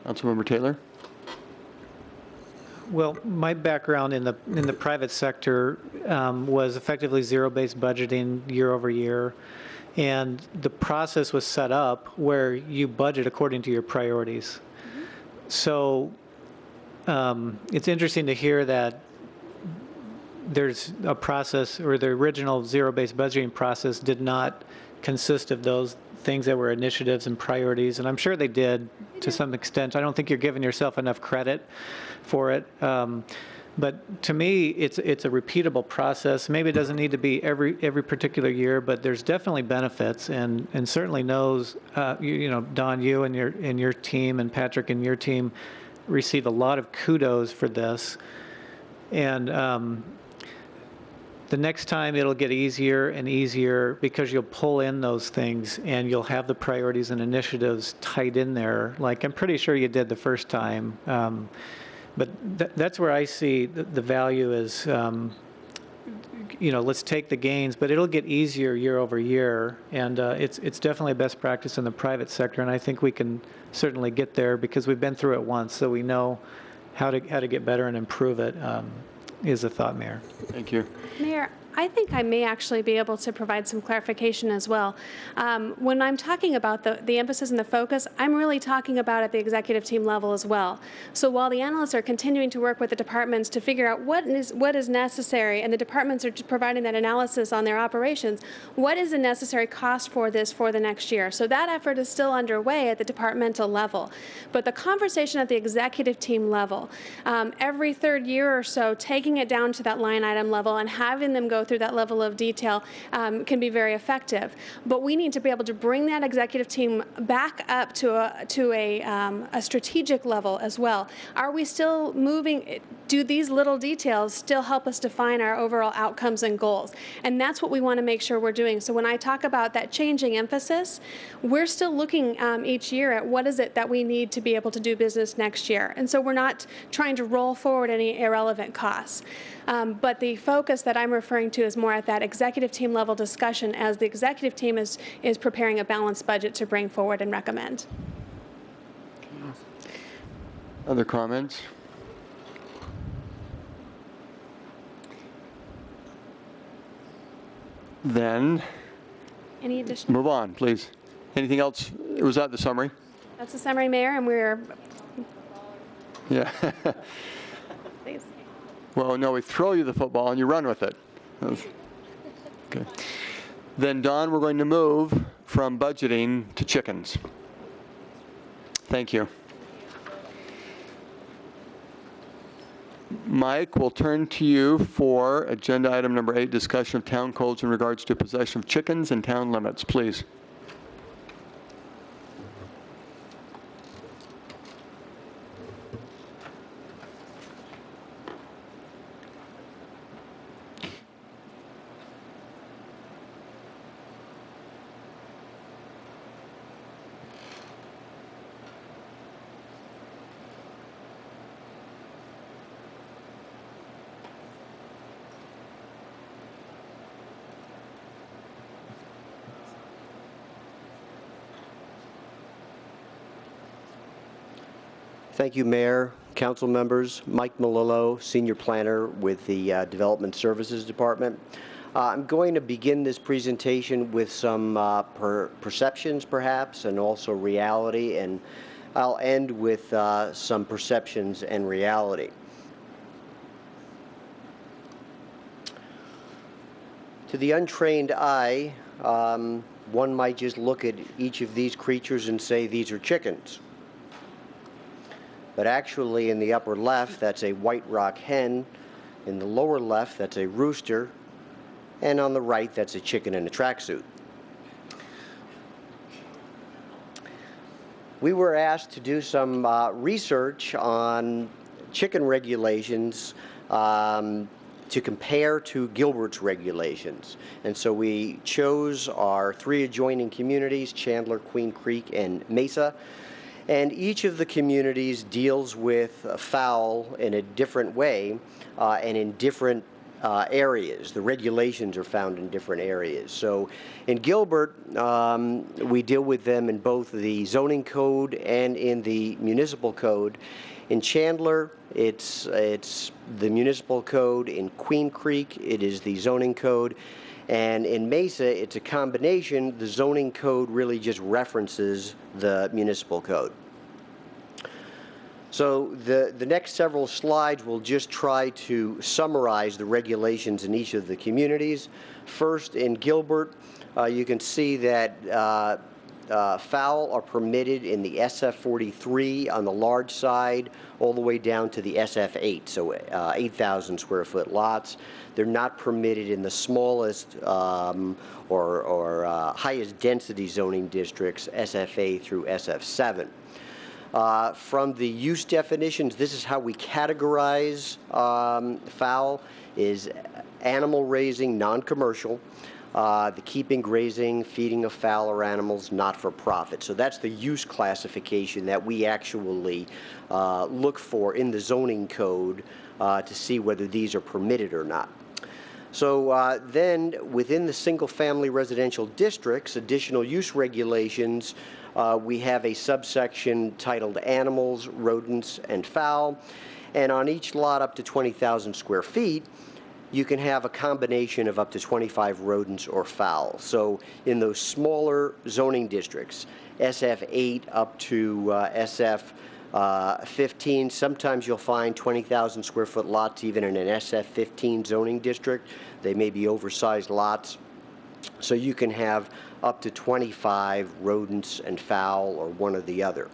A: Councilmember Taylor?
B: Well, my background in the private sector was effectively zero-based budgeting year over year, and the process was set up where you budget according to your priorities. Mm-hmm. So it's interesting to hear that there's a process, or the original zero-based budgeting process did not consist of those things that were initiatives and priorities, and I'm sure they did to some extent. I don't think you're giving yourself enough credit for it. But to me, it's a repeatable process. Maybe it doesn't need to be every particular year, but there's definitely benefits, and certainly knows, Don, you and your team, and Patrick and your team received a lot of kudos for this. And the next time it'll get easier and easier because you'll pull in those things and you'll have the priorities and initiatives tied in there, like I'm pretty sure you did the first time. But that's where I see the value is, let's take the gains, but it'll get easier year over year. And it's definitely a best practice in the private sector. And I think we can certainly get there because we've been through it once, so we know how to get better and improve it. Is a thought, Mayor.
A: Thank you.
J: Mayor, I think I may actually be able to provide some clarification as well. When I'm talking about the emphasis and the focus, I'm really talking about at the executive team level as well. So while the analysts are continuing to work with the departments to figure out what is necessary, and the departments are providing that analysis on their operations, what is the necessary cost for this for the next year? So that effort is still underway at the departmental level. But the conversation at the executive team level, every 3rd year or so, taking it down to that line item level and having them go through that level of detail can be very effective. But we need to be able to bring that executive team back up to a strategic level as well. Are we still moving? Do these little details still help us define our overall outcomes and goals? And that's what we want to make sure we're doing. So when I talk about that changing emphasis, we're still looking each year at what is it that we need to be able to do business next year. And so we're not trying to roll forward any irrelevant costs. But the focus that I'm referring to is more at that executive team level discussion as the executive team is preparing a balanced budget to bring forward and recommend.
A: Other comments? Then,
J: Any additional?
A: move on, please. Anything else? Was that the summary?
J: That's the summary, Mayor, and we're,
A: Yeah.
J: please.
A: Well, no, we throw you the football and you run with it. Okay. Then, Don, we're going to move from budgeting to chickens. Thank you. Mike, we'll turn to you for agenda item number 8, discussion of town codes in regards to possession of chickens and town limits, please.
M: Thank you, Mayor, council members. Mike Melillo, Senior Planner with the Development Services Department. I'm going to begin this presentation with some perceptions, perhaps, and also reality, and I'll end with some perceptions and reality. To the untrained eye, one might just look at each of these creatures and say these are chickens. But actually, in the upper left, that's a white rock hen. In the lower left, that's a rooster. And on the right, that's a chicken in a tracksuit. We were asked to do some research on chicken regulations to compare to Gilbert's regulations. And so we chose our 3 adjoining communities, Chandler, Queen Creek, and Mesa. And each of the communities deals with fowl in a different way and in different areas. The regulations are found in different areas. So in Gilbert, we deal with them in both the zoning code and in the municipal code. In Chandler, it's the municipal code. In Queen Creek, it is the zoning code. And in Mesa, it's a combination. The zoning code really just references the municipal code. So the next several slides will just try to summarize the regulations in each of the communities. First, in Gilbert, you can see that fowl are permitted in the SF43 on the large side all the way down to the SF8, so 8,000 square foot lots. They're not permitted in the smallest or highest density zoning districts, SFA through SF7. From the use definitions, this is how we categorize fowl, is animal raising, non-commercial, the keeping, grazing, feeding of fowl or animals, not for profit. So that's the use classification that we actually look for in the zoning code to see whether these are permitted or not. So then within the single family residential districts, additional use regulations, we have a subsection titled animals, rodents, and fowl. And on each lot up to 20,000 square feet, you can have a combination of up to 25 rodents or fowl. So in those smaller zoning districts, SF8 up to SF15, sometimes you'll find 20,000 square foot lots even in an SF15 zoning district. They may be oversized lots. So you can have up to 25 rodents and fowl or one or the other.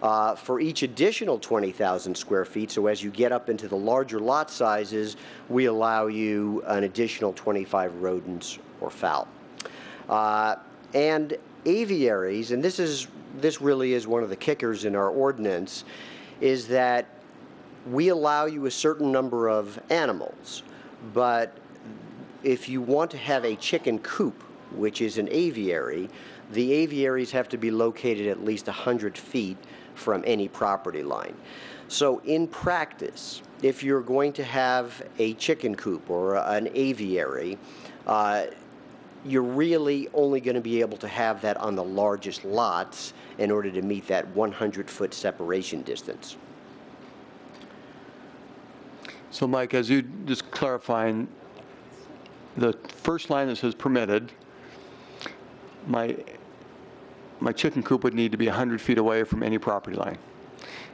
M: For each additional 20,000 square feet, so as you get up into the larger lot sizes, we allow you an additional 25 rodents or fowl. And aviaries, and this really is one of the kickers in our ordinance, is that we allow you a certain number of animals, but if you want to have a chicken coop, which is an aviary, the aviaries have to be located at least 100 feet from any property line. So in practice, if you're going to have a chicken coop or an aviary, you're really only going to be able to have that on the largest lots in order to meet that 100-foot separation distance.
A: So Mike, as you just clarifying, the first line that says permitted, my chicken coop would need to be 100 feet away from any property line.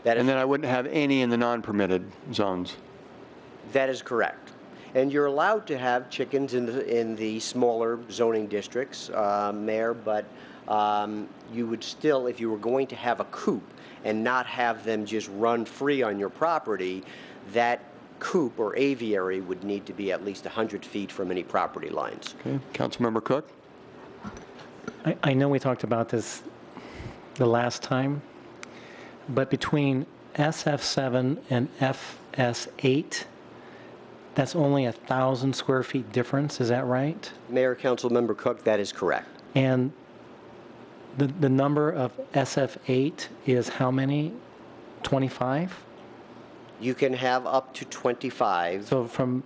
A: And then I wouldn't have any in the non-permitted zones.
M: That is correct. And you're allowed to have chickens in the smaller zoning districts, Mayor, but you would still, if you were going to have a coop and not have them just run free on your property, that coop or aviary would need to be at least 100 feet from any property lines.
A: Okay, Councilmember Cook?
L: I know we talked about this the last time, but between SF7 and FS8, that's only 1,000 square feet difference, is that right?
M: Mayor, Councilmember Cook, that is correct.
L: And the number of SF8 is how many? 25?
M: You can have up to 25.
L: So from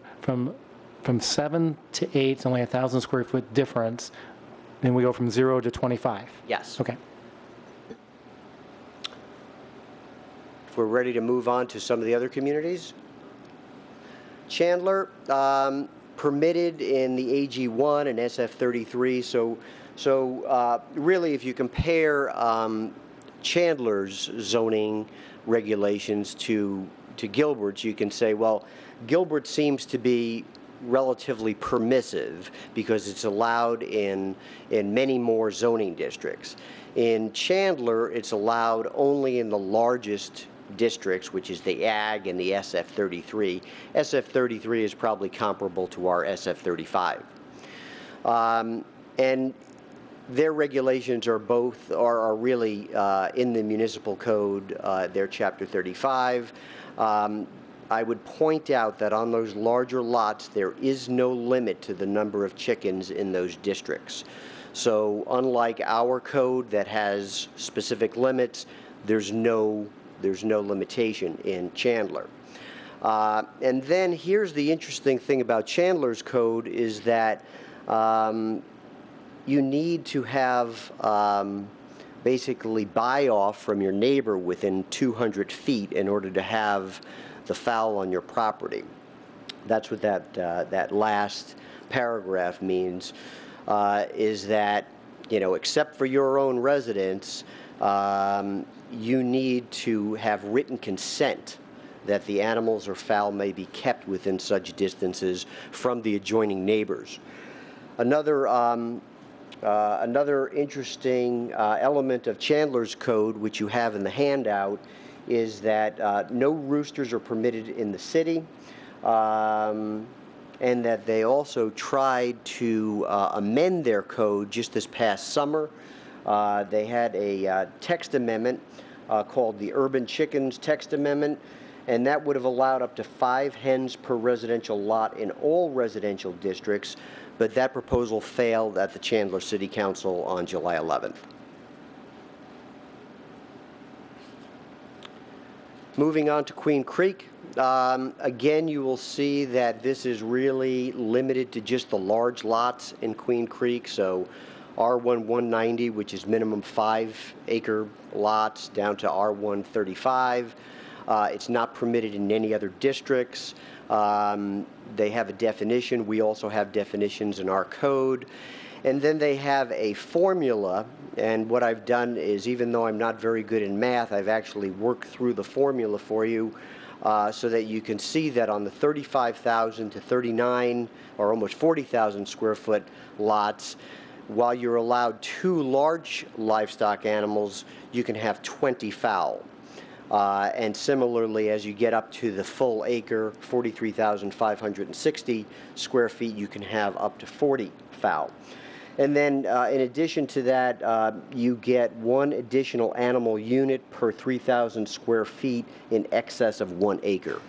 L: 7 to 8, it's only 1,000 square foot difference. Then we go from 0 to 25.
M: Yes.
L: Okay.
M: If we're ready to move on to some of the other communities. Chandler, permitted in the AG1 and SF33. So really, if you compare Chandler's zoning regulations to Gilbert's, you can say, well, Gilbert seems to be relatively permissive because it's allowed in many more zoning districts. In Chandler, it's allowed only in the largest districts, which is the Ag and the SF33. SF33 is probably comparable to our SF35. And their regulations are both, are really in the municipal code, they're Chapter 35. I would point out that on those larger lots, there is no limit to the number of chickens in those districts. So unlike our code that has specific limits, there's no limitation in Chandler. And then here's the interesting thing about Chandler's code is that you need to have basically buy off from your neighbor within 200 feet in order to have the fowl on your property. That's what that last paragraph means, is that, you know, except for your own residence, you need to have written consent that the animals or fowl may be kept within such distances from the adjoining neighbors. Another interesting element of Chandler's code, which you have in the handout, is that no roosters are permitted in the city, and that they also tried to amend their code just this past summer. They had a text amendment called the Urban Chickens Text Amendment, and that would have allowed up to 5 hens per residential lot in all residential districts, but that proposal failed at the Chandler City Council on July 11th. Moving on to Queen Creek, again, you will see that this is really limited to just the large lots in Queen Creek. So R1 190, which is minimum 5-acre lots, down to R1 35. It's not permitted in any other districts. They have a definition. We also have definitions in our code. And then they have a formula, and what I've done is, even though I'm not very good in math, I've actually worked through the formula for you so that you can see that on the 35,000 to 39 or almost 40,000 square foot lots, while you're allowed 2 large livestock animals, you can have 20 fowl. And similarly, as you get up to the full acre, 43,560 square feet, you can have up to 40 fowl. And then in addition to that, you get 1 additional animal unit per 3,000 square feet in excess of 1 acre.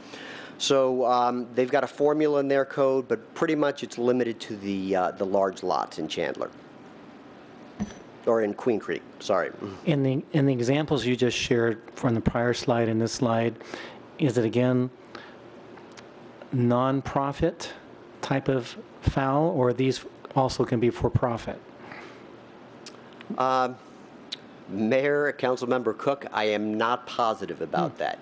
M: So they've got a formula in their code, but pretty much it's limited to the large lots in Chandler. or in Queen Creek, sorry.
L: In the examples you just shared from the prior slide and this slide, is it again nonprofit type of fowl, or these also can be for profit?
M: Mayor, Councilmember Cook, I am not positive about that.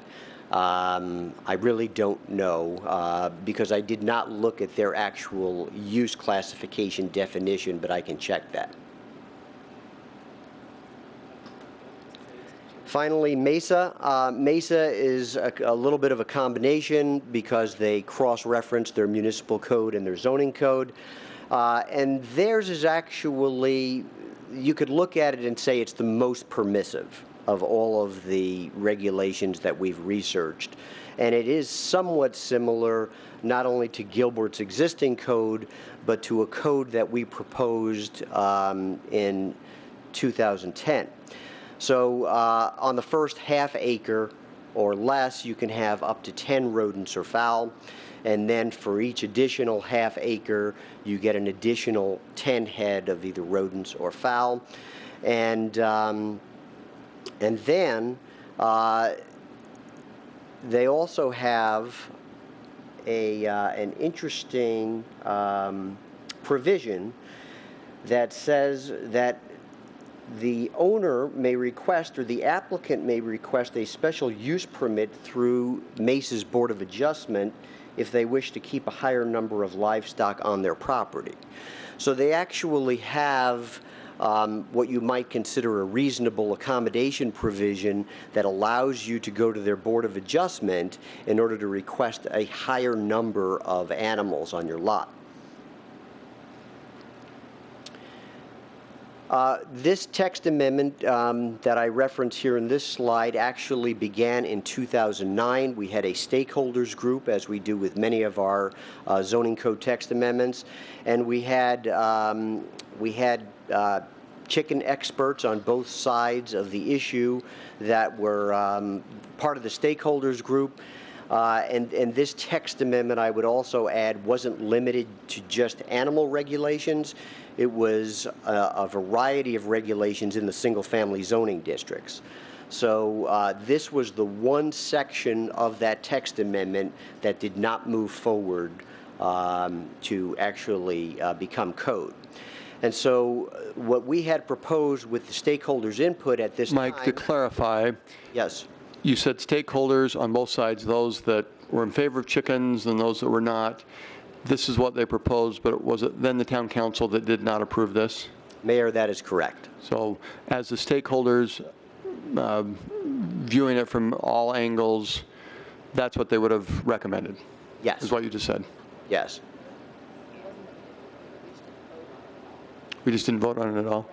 M: I really don't know because I did not look at their actual use classification definition, but I can check that. Finally, Mesa. Mesa is a little bit of a combination because they cross-reference their municipal code and their zoning code. And theirs is actually, you could look at it and say it's the most permissive of all of the regulations that we've researched. And it is somewhat similar not only to Gilbert's existing code, but to a code that we proposed in 2010. So on the first half acre or less, you can have up to 10 rodents or fowl. And then for each additional half acre, you get an additional 10 head of either rodents or fowl. And then they also have an interesting provision that says that the owner may request, or the applicant may request, a special use permit through Mesa's Board of Adjustment if they wish to keep a higher number of livestock on their property. So they actually have what you might consider a reasonable accommodation provision that allows you to go to their Board of Adjustment in order to request a higher number of animals on your lot. This text amendment that I reference here in this slide actually began in 2009. We had a stakeholders group, as we do with many of our zoning code text amendments, and we had chicken experts on both sides of the issue that were part of the stakeholders group. And this text amendment, I would also add, wasn't limited to just animal regulations. It was a variety of regulations in the single-family zoning districts. So this was the one section of that text amendment that did not move forward to actually become code. And so what we had proposed with the stakeholders' input at this time—
A: Mike, to clarify.
M: Yes.
A: You said stakeholders on both sides, those that were in favor of chickens and those that were not. This is what they proposed, but was it then the town council that did not approve this?
M: Mayor, that is correct.
A: So as the stakeholders viewing it from all angles, that's what they would have recommended?
M: Yes.
A: Is what you just said?
M: Yes.
A: We just didn't vote on it at all?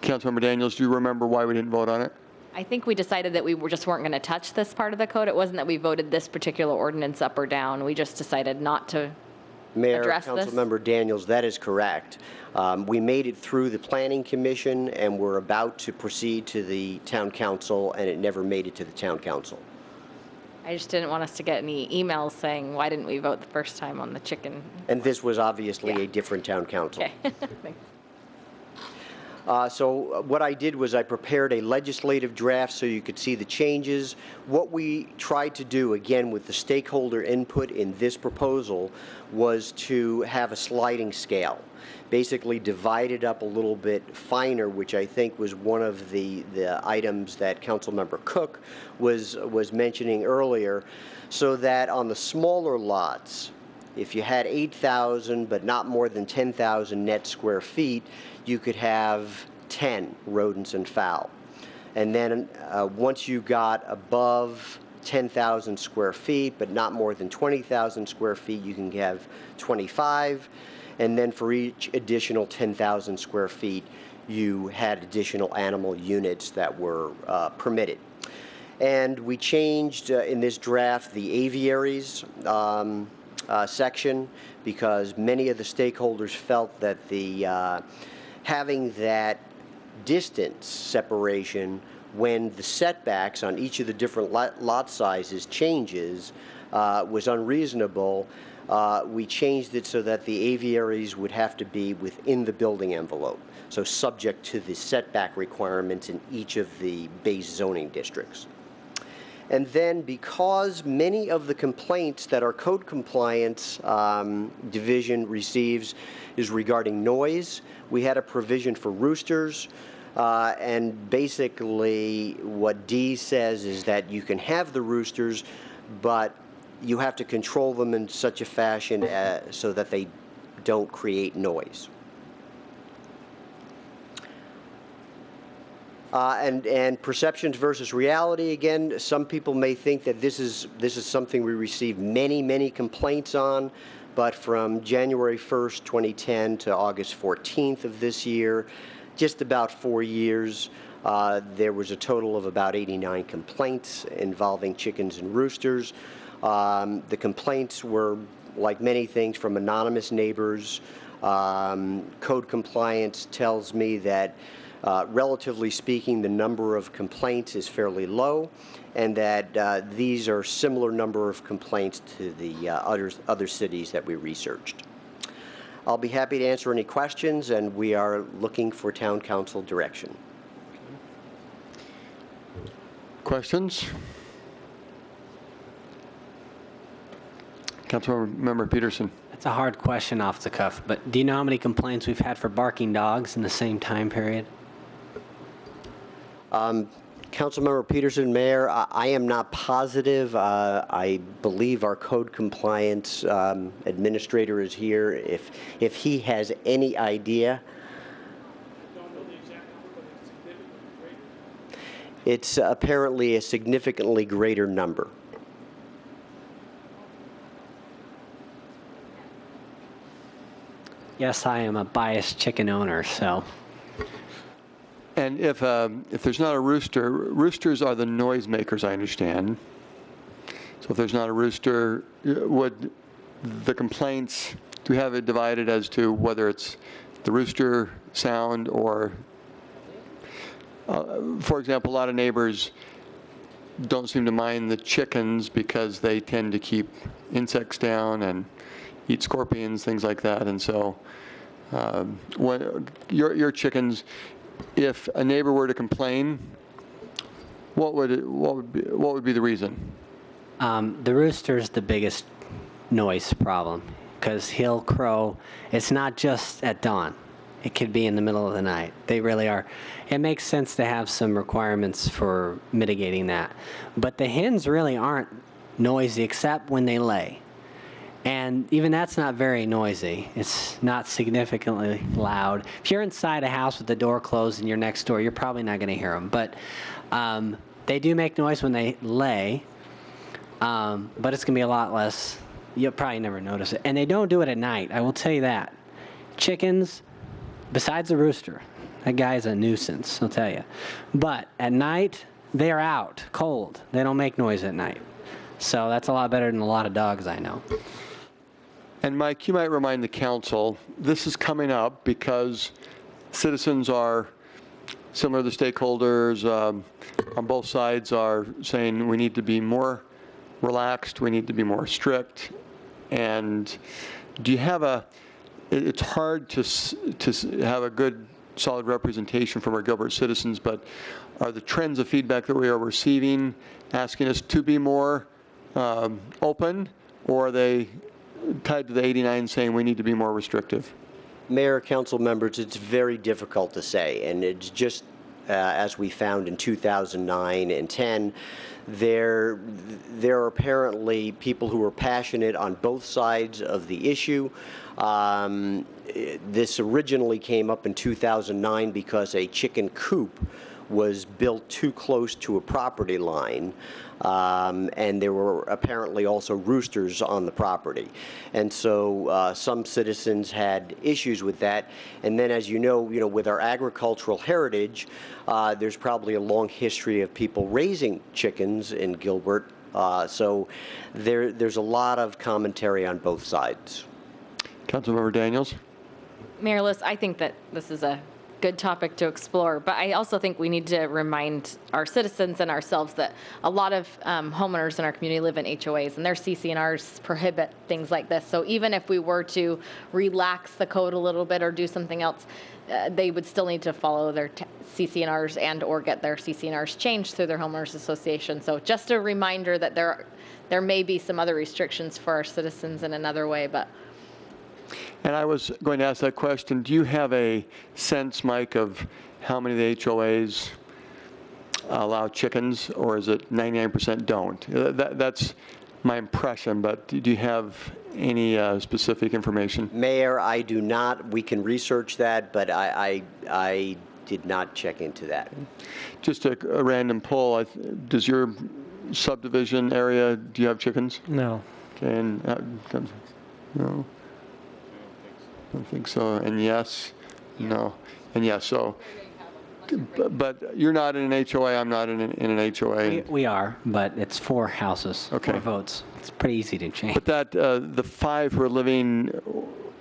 A: Councilmember Daniels, do you remember why we didn't vote on it?
E: I think we decided that we just weren't going to touch this part of the code. It wasn't that we voted this particular ordinance up or down. We just decided not to
M: Mayor,
E: address this.
M: Councilmember Daniels, that is correct. We made it through the Planning Commission, and we're about to proceed to the Town Council, and it never made it to the Town Council.
E: I just didn't want us to get any emails saying, why didn't we vote the first time on the chicken?
M: And this was obviously
E: Yeah.
M: a different Town Council.
E: Okay. Thanks.
M: So what I did was I prepared a legislative draft so you could see the changes. What we tried to do, again, with the stakeholder input in this proposal, was to have a sliding scale. Basically divide it up a little bit finer, which I think was one of the items that Councilmember Cook was mentioning earlier, so that on the smaller lots, if you had 8,000 but not more than 10,000 net square feet, you could have 10 rodents and fowl. And then once you got above 10,000 square feet but not more than 20,000 square feet, you can have 25. And then for each additional 10,000 square feet, you had additional animal units that were permitted. And we changed in this draft the aviaries section, because many of the stakeholders felt that the having that distance separation when the setbacks on each of the different lot sizes changes was unreasonable we changed it so that the aviaries would have to be within the building envelope, so subject to the setback requirements in each of the base zoning districts. And then because many of the complaints that our code compliance division receives is regarding noise, we had a provision for roosters. And basically what D says is that you can have the roosters, but you have to control them in such a fashion so that they don't create noise. And perceptions versus reality, again, some people may think that this is something we receive many complaints on, but from January 1st, 2010 to August 14th of this year, just about 4 years, there was a total of about 89 complaints involving chickens and roosters. The complaints were, like many things, from anonymous neighbors. Code compliance tells me that relatively speaking, the number of complaints is fairly low, and that these are similar number of complaints to the other cities that we researched. I'll be happy to answer any questions, and we are looking for town council direction.
A: Questions? Councilmember Peterson.
K: That's a hard question off the cuff, but do you know how many complaints we've had for barking dogs in the same time period?
M: Councilmember Peterson, Mayor, I am not positive. I believe our code compliance administrator is here. If he has any idea. It's apparently a significantly greater number.
K: Yes, I am a biased chicken owner, so.
A: And if there's not a rooster, roosters are the noisemakers, I understand. So if there's not a rooster, would the complaints, do we have it divided as to whether it's the rooster sound or, for example, a lot of neighbors don't seem to mind the chickens because they tend to keep insects down and eat scorpions, things like that. And so when your chickens, if a neighbor were to complain, what would be the reason?
K: The rooster's the biggest noise problem because he'll crow. It's not just at dawn. It could be in the middle of the night. They really are. It makes sense to have some requirements for mitigating that. But the hens really aren't noisy except when they lay. And even that's not very noisy. It's not significantly loud. If you're inside a house with the door closed and you're next door, you're probably not going to hear them. But they do make noise when they lay, but it's going to be a lot less. You'll probably never notice it. And they don't do it at night, I will tell you that. Chickens, besides the rooster, that guy's a nuisance, I'll tell you. But at night, they're out, cold. They don't make noise at night. So that's a lot better than a lot of dogs I know.
A: And Mike, you might remind the council, this is coming up because citizens are, similar to stakeholders on both sides are saying we need to be more relaxed, we need to be more strict. And do you have it's hard to have a good, solid representation from our Gilbert citizens, but are the trends of feedback that we are receiving asking us to be more open, or are they tied to the 89 saying we need to be more restrictive?
M: Mayor, council members, it's very difficult to say, and it's just as we found in 2009 and 10, there are apparently people who are passionate on both sides of the issue. This originally came up in 2009 because a chicken coop was built too close to a property line. And there were apparently also roosters on the property. And so some citizens had issues with that. And then, as you know, with our agricultural heritage, there's probably a long history of people raising chickens in Gilbert. So there's a lot of commentary on both sides.
A: Councilmember Daniels.
E: Mayor List, I think that this is a good topic to explore. But I also think we need to remind our citizens and ourselves that a lot of homeowners in our community live in HOAs, and their CC&Rs prohibit things like this. So even if we were to relax the code a little bit or do something else, they would still need to follow their CC&Rs and or get their CC&Rs changed through their homeowners association. So just a reminder that there may be some other restrictions for our citizens in another way, but.
A: And I was going to ask that question. Do you have a sense, Mike, of how many of the HOAs allow chickens, or is it 99% don't? That's my impression, but do you have any specific information?
M: Mayor, I do not. We can research that, but I did not check into that.
A: Just a random poll. Does your subdivision area, do you have chickens?
L: No.
A: Okay, and no. I don't think so. And yes, no, and yes. So, but you're not in an HOA. I'm not in an HOA.
K: We are, but it's 4 houses,
A: Okay.
K: 4 votes. It's pretty easy to change.
A: But that the 5 who are living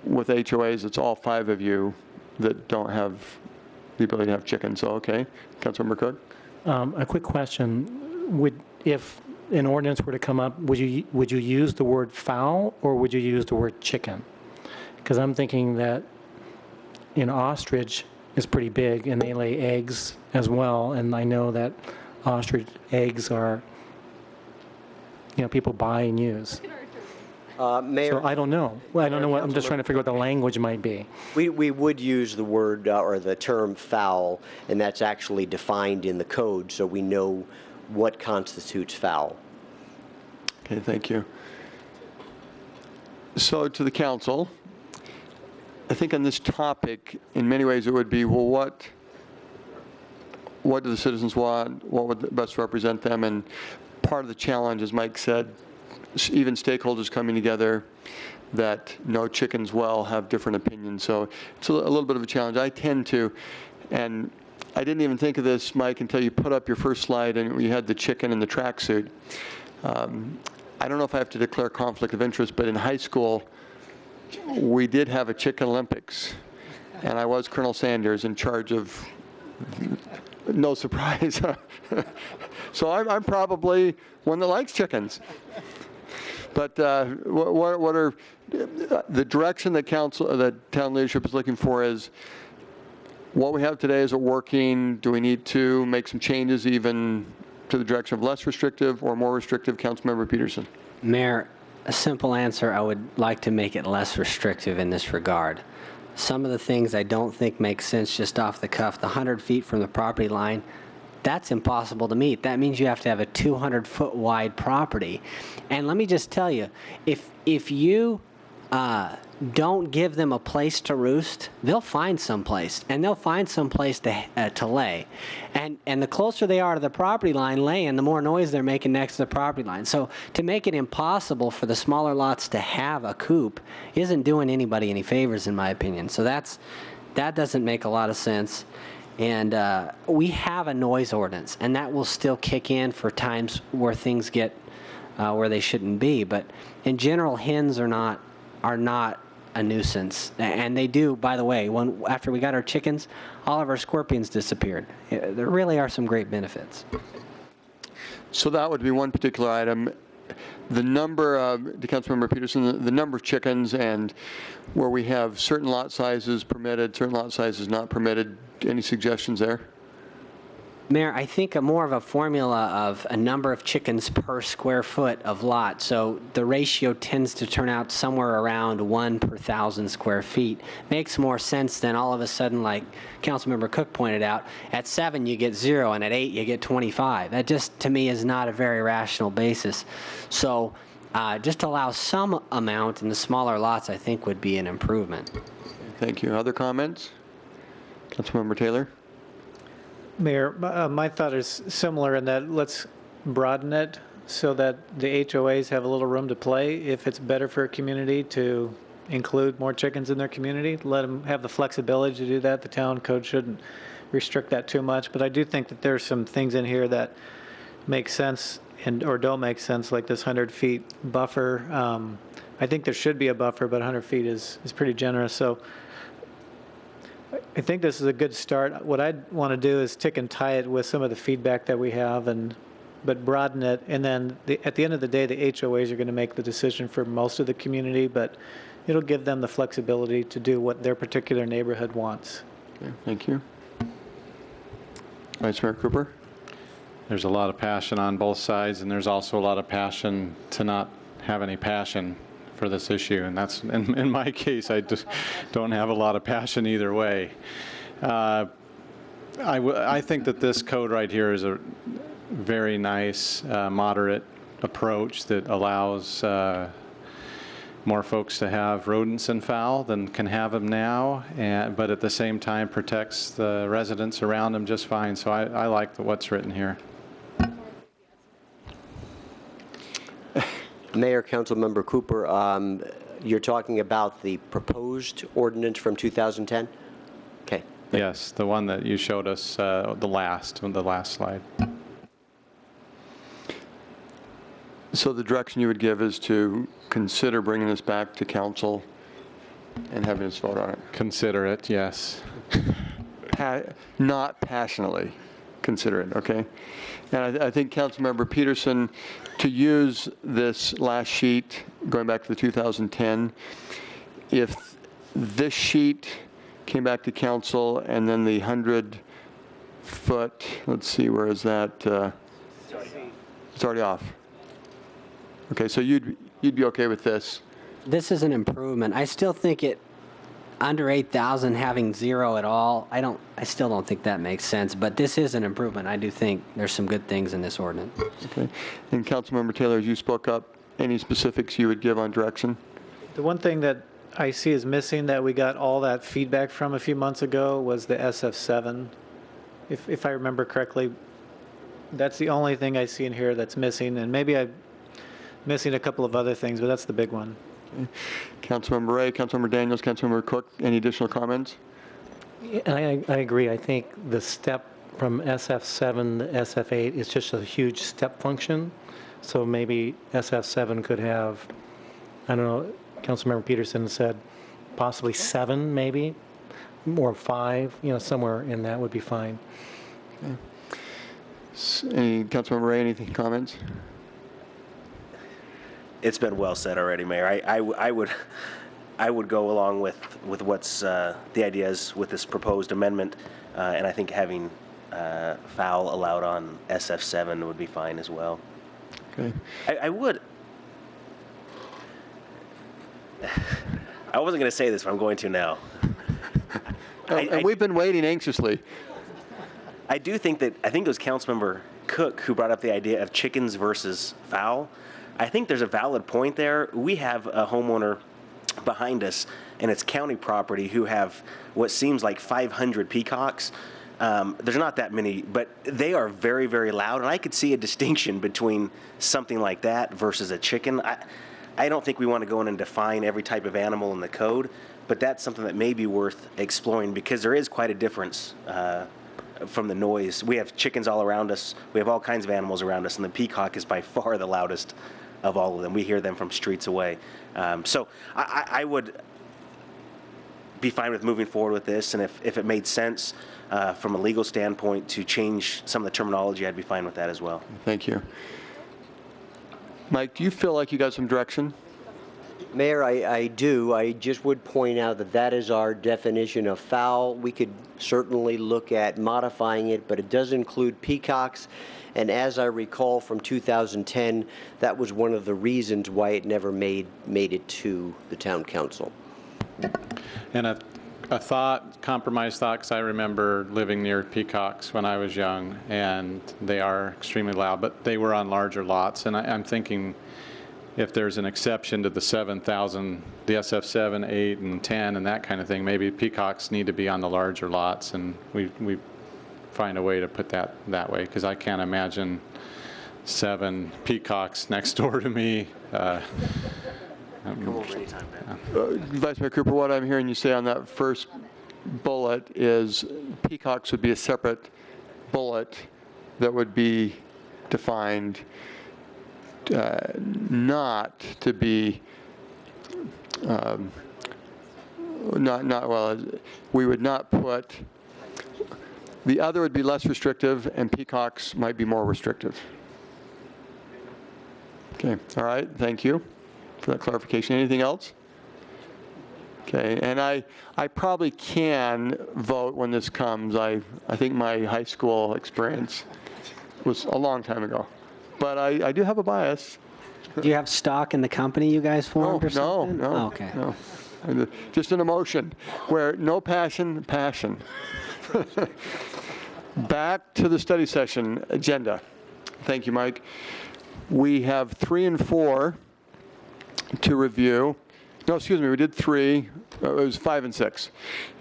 A: with HOAs, it's all 5 of you that don't have the ability to have chickens. So, okay, Councilmember Cook.
L: A quick question: if an ordinance were to come up, would you use the word fowl or would you use the word chicken? Because I'm thinking that ostrich is pretty big and they lay eggs as well, and I know that ostrich eggs are, people buy and use.
M: Mayor,
L: So I don't know. Well, I don't know what, I'm just trying to figure out what the language might be.
M: we would use the word or the term fowl, and that's actually defined in the code, so we know what constitutes fowl.
A: Okay, thank you. So to the council, I think on this topic, in many ways it would be, well, what do the citizens want? What would best represent them? And part of the challenge, as Mike said, even stakeholders coming together that know chickens well have different opinions. So it's a little bit of a challenge. I tend to, and I didn't even think of this, Mike, until you put up your first slide and you had the chicken in the tracksuit. I don't know if I have to declare conflict of interest, but in high school, we did have a chicken Olympics, and I was Colonel Sanders in charge of, no surprise. So I'm probably one that likes chickens. But what are the direction that town leadership is looking for is, what we have today, is it working? Do we need to make some changes even to the direction of less restrictive or more restrictive? Councilmember Peterson.
K: Mayor, a simple answer, I would like to make it less restrictive in this regard. Some of the things I don't think make sense just off the cuff, the 100 feet from the property line, that's impossible to meet. That means you have to have a 200-foot wide property. And let me just tell you, if you don't give them a place to roost, they'll find someplace, and they'll find someplace to lay. And the closer they are to the property line laying, the more noise they're making next to the property line. So to make it impossible for the smaller lots to have a coop isn't doing anybody any favors, in my opinion. So that doesn't make a lot of sense. And we have a noise ordinance, and that will still kick in for times where things get where they shouldn't be. But in general, hens are not a nuisance. And they do, by the way, after we got our chickens, all of our scorpions disappeared. There really are some great benefits.
A: So that would be one particular item. The number, to Councilmember Peterson, the number of chickens, and where we have certain lot sizes permitted, certain lot sizes not permitted, any suggestions there?
K: Mayor, I think more of a formula of a number of chickens per square foot of lot. So the ratio tends to turn out somewhere around 1 per 1,000 square feet. Makes more sense than all of a sudden, like Councilmember Cook pointed out, at 7 you get 0 and at 8 you get 25. That just, to me, is not a very rational basis. So just allow some amount in the smaller lots, I think, would be an improvement.
A: Thank you. Other comments? Councilmember Taylor?
B: Mayor, my thought is similar in that let's broaden it so that the HOAs have a little room to play. If it's better for a community to include more chickens in their community, let them have the flexibility to do that. The town code shouldn't restrict that too much. But I do think that there's some things in here that make sense or don't make sense, like this 100 feet buffer. I think there should be a buffer, but 100 feet is pretty generous. So I think this is a good start. What I'd want to do is tick and tie it with some of the feedback that we have, but broaden it. And then at the end of the day, the HOAs are going to make the decision for most of the community, but it'll give them the flexibility to do what their particular neighborhood wants.
A: Okay, thank you. Vice Mayor Cooper?
G: There's a lot of passion on both sides, and there's also a lot of passion to not have any passion for this issue, and that's, in my case, I just don't have a lot of passion either way. I think that this code right here is a very nice, moderate approach that allows more folks to have rodents and fowl than can have them now, but at the same time protects the residents around them just fine. So I like what's written here.
M: Mayor, Councilmember Cooper, you're talking about the proposed ordinance from 2010? Okay.
G: Yes, the one that you showed us, the last slide.
A: So the direction you would give is to consider bringing this back to council and having us vote on it?
G: Consider it, yes.
A: Not passionately consider it, okay? And I think Councilmember Peterson, to use this last sheet, going back to the 2010, if this sheet came back to council and then the 100-foot, let's see, where is that? It's already off. Okay, so you'd be okay with this?
K: This is an improvement. I still think it, under 8,000 having zero at all, I still don't think that makes sense, but this is an improvement. I do think there's some good things in this ordinance.
A: Okay. And Councilmember Taylor, as you spoke up, any specifics you would give on direction?
B: The one thing that I see is missing that we got all that feedback from a few months ago was the SF7. If I remember correctly, that's the only thing I see in here that's missing, and maybe I'm missing a couple of other things, but that's the big one.
A: Okay. Councilmember Ray, Councilmember Daniels, Councilmember Cook, any additional comments?
L: Yeah, I agree. I think the step from SF7 to SF8 is just a huge step function. So maybe SF7 could have, I don't know, Councilmember Peterson said possibly 7 maybe, or 5, somewhere in that would be fine.
A: Okay. Any, Councilmember Ray, anything, comments?
N: It's been well said already, Mayor. I would go along with what's the ideas with this proposed amendment, and I think having fowl allowed on SF7 would be fine as well.
A: Okay.
N: I wasn't going to say this, but I'm going to now.
A: And we've been waiting anxiously.
N: I think it was Councilmember Cook who brought up the idea of chickens versus fowl. I think there's a valid point there. We have a homeowner behind us, and it's county property, who have what seems like 500 peacocks. There's not that many, but they are very, very loud, and I could see a distinction between something like that versus a chicken. I don't think we want to go in and define every type of animal in the code, but that's something that may be worth exploring, because there is quite a difference from the noise. We have chickens all around us. We have all kinds of animals around us, and the peacock is by far the loudest of all of them. We hear them from streets away. So I would be fine with moving forward with this, and if it made sense from a legal standpoint to change some of the terminology, I'd be fine with that as well.
A: Thank you. Mike, do you feel like you got some direction?
M: Mayor, I do. I just would point out that that is our definition of fowl. We could certainly look at modifying it, but it does include peacocks. And as I recall from 2010, that was one of the reasons why it never made it to the town council.
G: And a compromise thought, because I remember living near peacocks when I was young, and they are extremely loud, but they were on larger lots. And I'm thinking, if there's an exception to the 7,000, the SF7, 8, and 10, and that kind of thing, maybe peacocks need to be on the larger lots, and we find a way to put that way, because I can't imagine 7 peacocks next door to me.
N: Come over anytime, man.
A: Vice Mayor Cooper, what I'm hearing you say on that first bullet is peacocks would be a separate bullet that would be defined not to be well, we would not put, the other would be less restrictive, and peacocks might be more restrictive. Okay, all right, thank you for that clarification. Anything else? Okay, and I probably can vote when this comes. I think my high school experience was a long time ago, but I do have a bias.
K: Do you have stock in the company you guys formed or something?
A: No.
K: Oh, okay.
A: No. Just an emotion where no passion. Back to the study session agenda. Thank you, Mike. We have 3 and 4 to review. No, excuse me, we did 3. It was 5 and 6.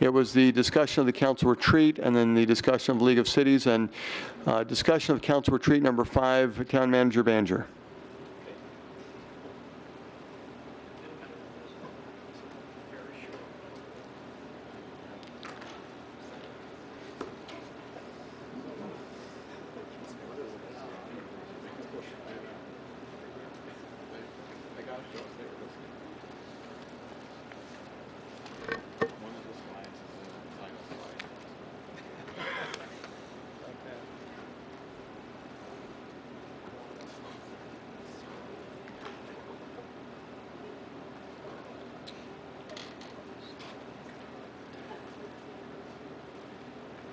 A: It was the discussion of the council retreat, and then the discussion of League of Cities, and discussion of council retreat number 5, Town Manager Banger.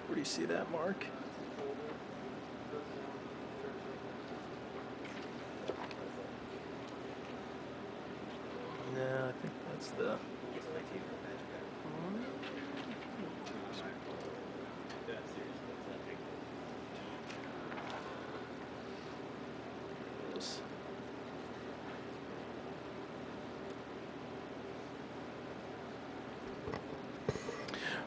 O: Where do you see that, Mark? No, I think that's the...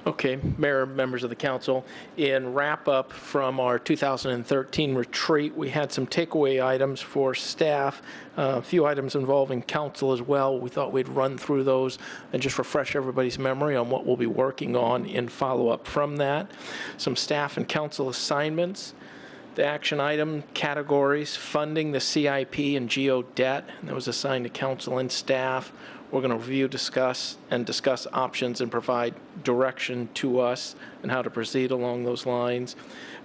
O: Okay, Mayor, members of the council, in wrap-up from our 2013 retreat, we had some takeaway items for staff, a few items involving council as well. We thought we'd run through those and just refresh everybody's memory on what we'll be working on in follow-up from that. Some staff and council assignments. The action item categories, funding the CIP and GO debt, and that was assigned to council and staff. We're going to review, discuss options and provide direction to us and how to proceed along those lines.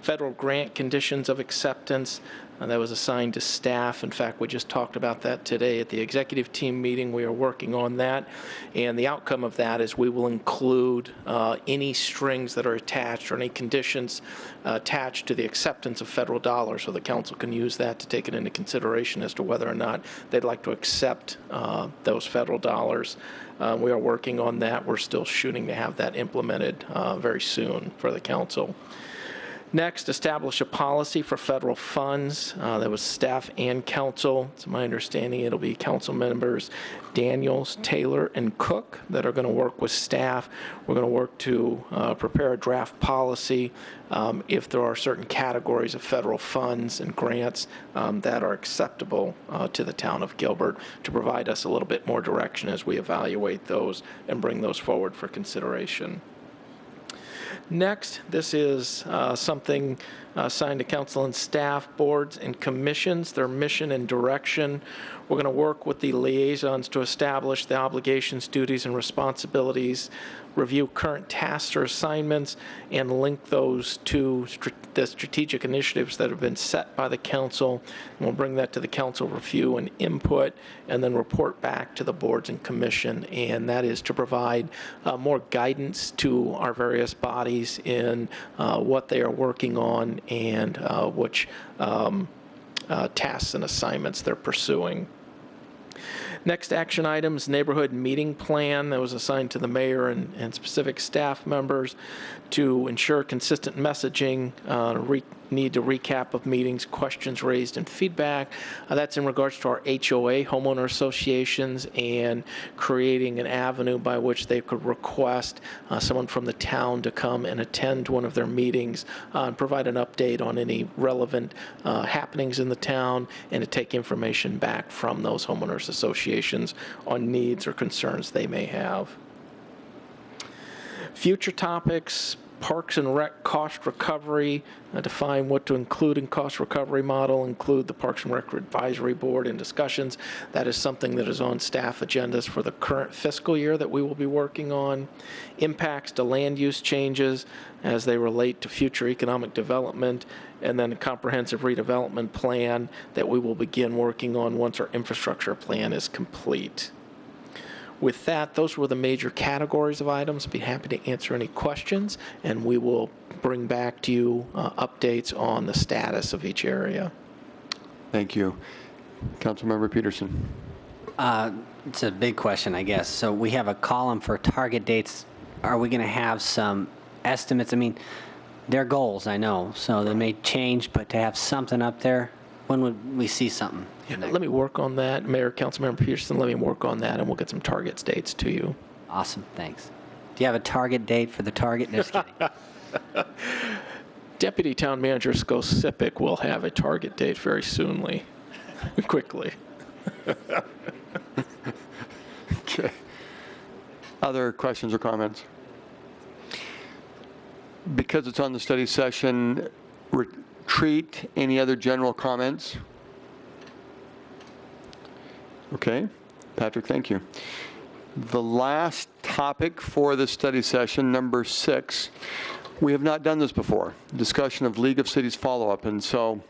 O: Federal grant conditions of acceptance, that was assigned to staff. In fact, we just talked about that today at the executive team meeting. We are working on that. And the outcome of that is we will include any strings that are attached or any conditions attached to the acceptance of federal dollars, so the council can use that to take it into consideration as to whether or not they'd like to accept those federal dollars. We are working on that. We're still shooting to have that implemented very soon for the council. Next, establish a policy for federal funds. That was staff and council. It's my understanding it'll be council members Daniels, Taylor, and Cook that are going to work with staff. We're going to work to prepare a draft policy if there are certain categories of federal funds and grants that are acceptable to the town of Gilbert, to provide us a little bit more direction as we evaluate those and bring those forward for consideration. Next, this is something assigned to council and staff, boards and commissions, their mission and direction. We're going to work with the liaisons to establish the obligations, duties, and responsibilities, review current tasks or assignments, and link those to the strategic initiatives that have been set by the council. And we'll bring that to the council review and input, and then report back to the boards and commission. And that is to provide more guidance to our various bodies in what they are working on and which tasks and assignments they're pursuing. Next action items, neighborhood meeting plan that was assigned to the mayor and specific staff members to ensure consistent messaging, need to recap of meetings, questions raised, and feedback. That's in regards to our HOA, homeowner associations, and creating an avenue by which they could request someone from the town to come and attend one of their meetings and provide an update on any relevant happenings in the town, and to take information back from those homeowners associations on needs or concerns they may have. Future topics, Parks and Rec cost recovery, define what to include in cost recovery model, include the Parks and Rec Advisory Board in discussions. That is something that is on staff agendas for the current fiscal year that we will be working on. Impacts to land use changes as they relate to future economic development, and then a comprehensive redevelopment plan that we will begin working on once our infrastructure plan is complete. With that, those were the major categories of items. I'd be happy to answer any questions, and we will bring back to you updates on the status of each area.
A: Thank you. Councilmember Peterson.
K: It's a big question, I guess. So we have a column for target dates. Are we going to have some estimates? I mean, they're goals, I know, so they may change, but to have something up there, when would we see something?
O: Yeah, let me work on that. Mayor, Councilmember Peterson, let me work on that, and we'll get some target dates to you.
K: Awesome, thanks. Do you have a target date for the target? Just kidding.
O: Deputy Town Manager Skocipic will have a target date very soonly, quickly.
A: Okay. Other questions or comments? Because it's on the study session retreat, any other general comments? Okay. Patrick, thank you. The last topic for the study session, number 6, we have not done this before, discussion of League of Cities follow-up, and so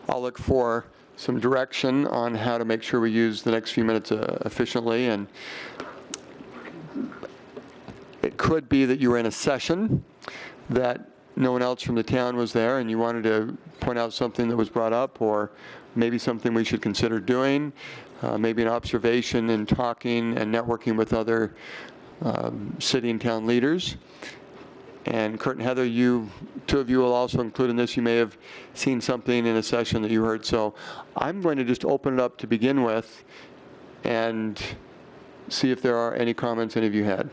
A: I'll look for some direction on how to make sure we use the next few minutes efficiently. And it could be that you were in a session that no one else from the town was there and you wanted to point out something that was brought up, or maybe something we should consider doing, maybe an observation in talking and networking with other city and town leaders. And Kurt and Heather, two of you will also include in this. You may have seen something in a session that you heard. So I'm going to just open it up to begin with and see if there are any comments any of you had.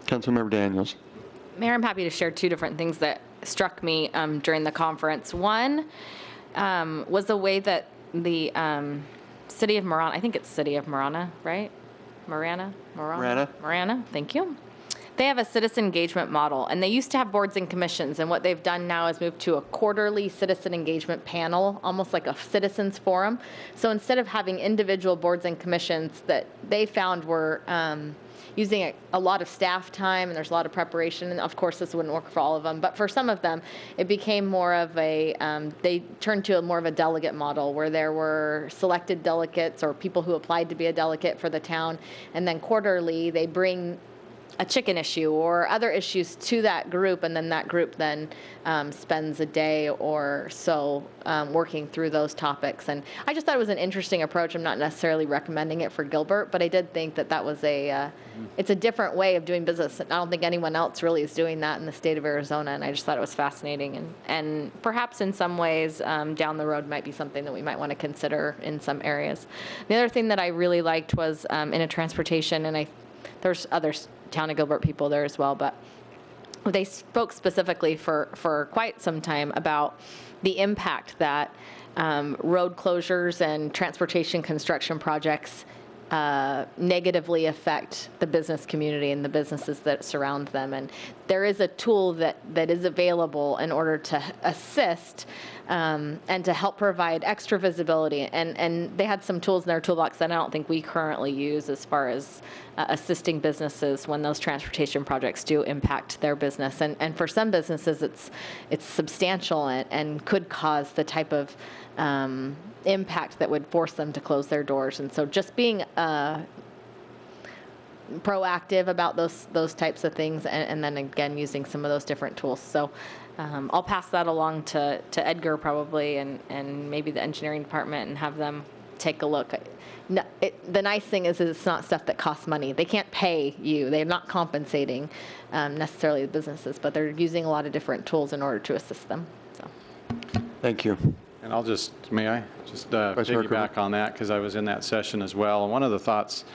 A: Councilmember Daniels.
E: Mayor, I'm happy to share 2 different things that struck me during the conference. One was the way that the city of Marana, I think it's city of Marana, right? Marana, thank you. They have a citizen engagement model, and they used to have boards and commissions, and what they've done now is move to a quarterly citizen engagement panel, almost like a citizens forum. So instead of having individual boards and commissions that they found were using a lot of staff time, and there's a lot of preparation, and of course this wouldn't work for all of them, but for some of them, it became more of a, they turned to more of a delegate model where there were selected delegates or people who applied to be a delegate for the town, and then quarterly they bring a chicken issue or other issues to that group, and then that group then spends a day or so working through those topics. And I just thought it was an interesting approach. I'm not necessarily recommending it for Gilbert, but I did think that that was it's a different way of doing business. I don't think anyone else really is doing that in the state of Arizona, and I just thought it was fascinating. And perhaps in some ways down the road might be something that we might want to consider in some areas. The other thing that I really liked was in a transportation, and there's other Town of Gilbert people there as well, but they spoke specifically for quite some time about the impact that road closures and transportation construction projects negatively affect the business community and the businesses that surround them. And there is a tool that is available in order to assist and to help provide extra visibility. And they had some tools in their toolbox that I don't think we currently use as far as assisting businesses when those transportation projects do impact their business. And for some businesses, it's substantial and could cause the type of impact that would force them to close their doors. And so just being proactive about those types of things, and then again using some of those different tools. So I'll pass that along to Edgar probably, and maybe the engineering department, and have them take a look. The nice thing is it's not stuff that costs money. They can't pay you. They're not compensating necessarily the businesses, but they're using a lot of different tools in order to assist them. So.
A: Thank you.
G: And may I just piggyback on that, because I was in that session as well. And one of the thoughts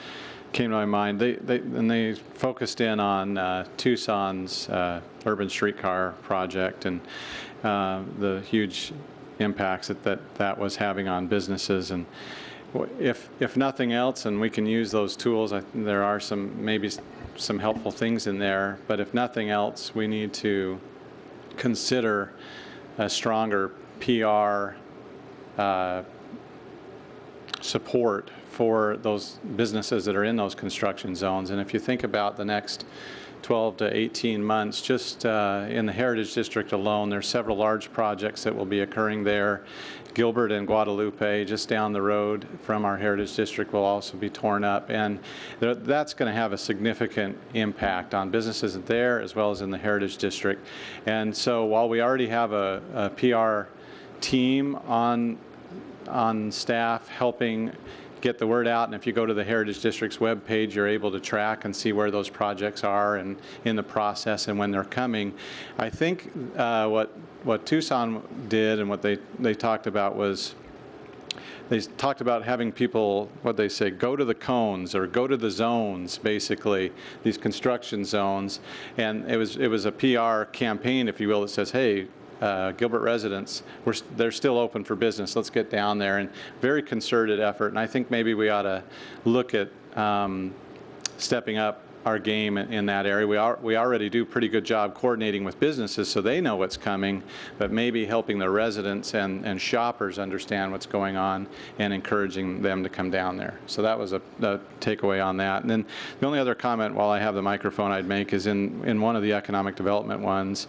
G: came to my mind, they focused in on Tucson's urban streetcar project and the huge impacts that was having on businesses. And if nothing else, and we can use those tools, there are maybe some helpful things in there, but if nothing else, we need to consider a stronger PR support for those businesses that are in those construction zones. And if you think about the next 12 to 18 months, just in the Heritage District alone, there's several large projects that will be occurring there. Gilbert and Guadalupe, just down the road from our Heritage District, will also be torn up. And that's going to have a significant impact on businesses there as well as in the Heritage District. And so while we already have a PR team on staff helping get the word out, and if you go to the Heritage District's webpage, you're able to track and see where those projects are and in the process and when they're coming. I think what Tucson did and what they talked about was they talked about having people, what they say, go to the cones or go to the zones, basically, these construction zones. And it was a PR campaign, if you will, that says, hey, Gilbert residents, they're still open for business. Let's get down there. And very concerted effort. And I think maybe we ought to look at stepping up our game in that area. We already do a pretty good job coordinating with businesses so they know what's coming, but maybe helping the residents and shoppers understand what's going on and encouraging them to come down there. So that was a takeaway on that. And then the only other comment while I have the microphone I'd make is in one of the economic development ones,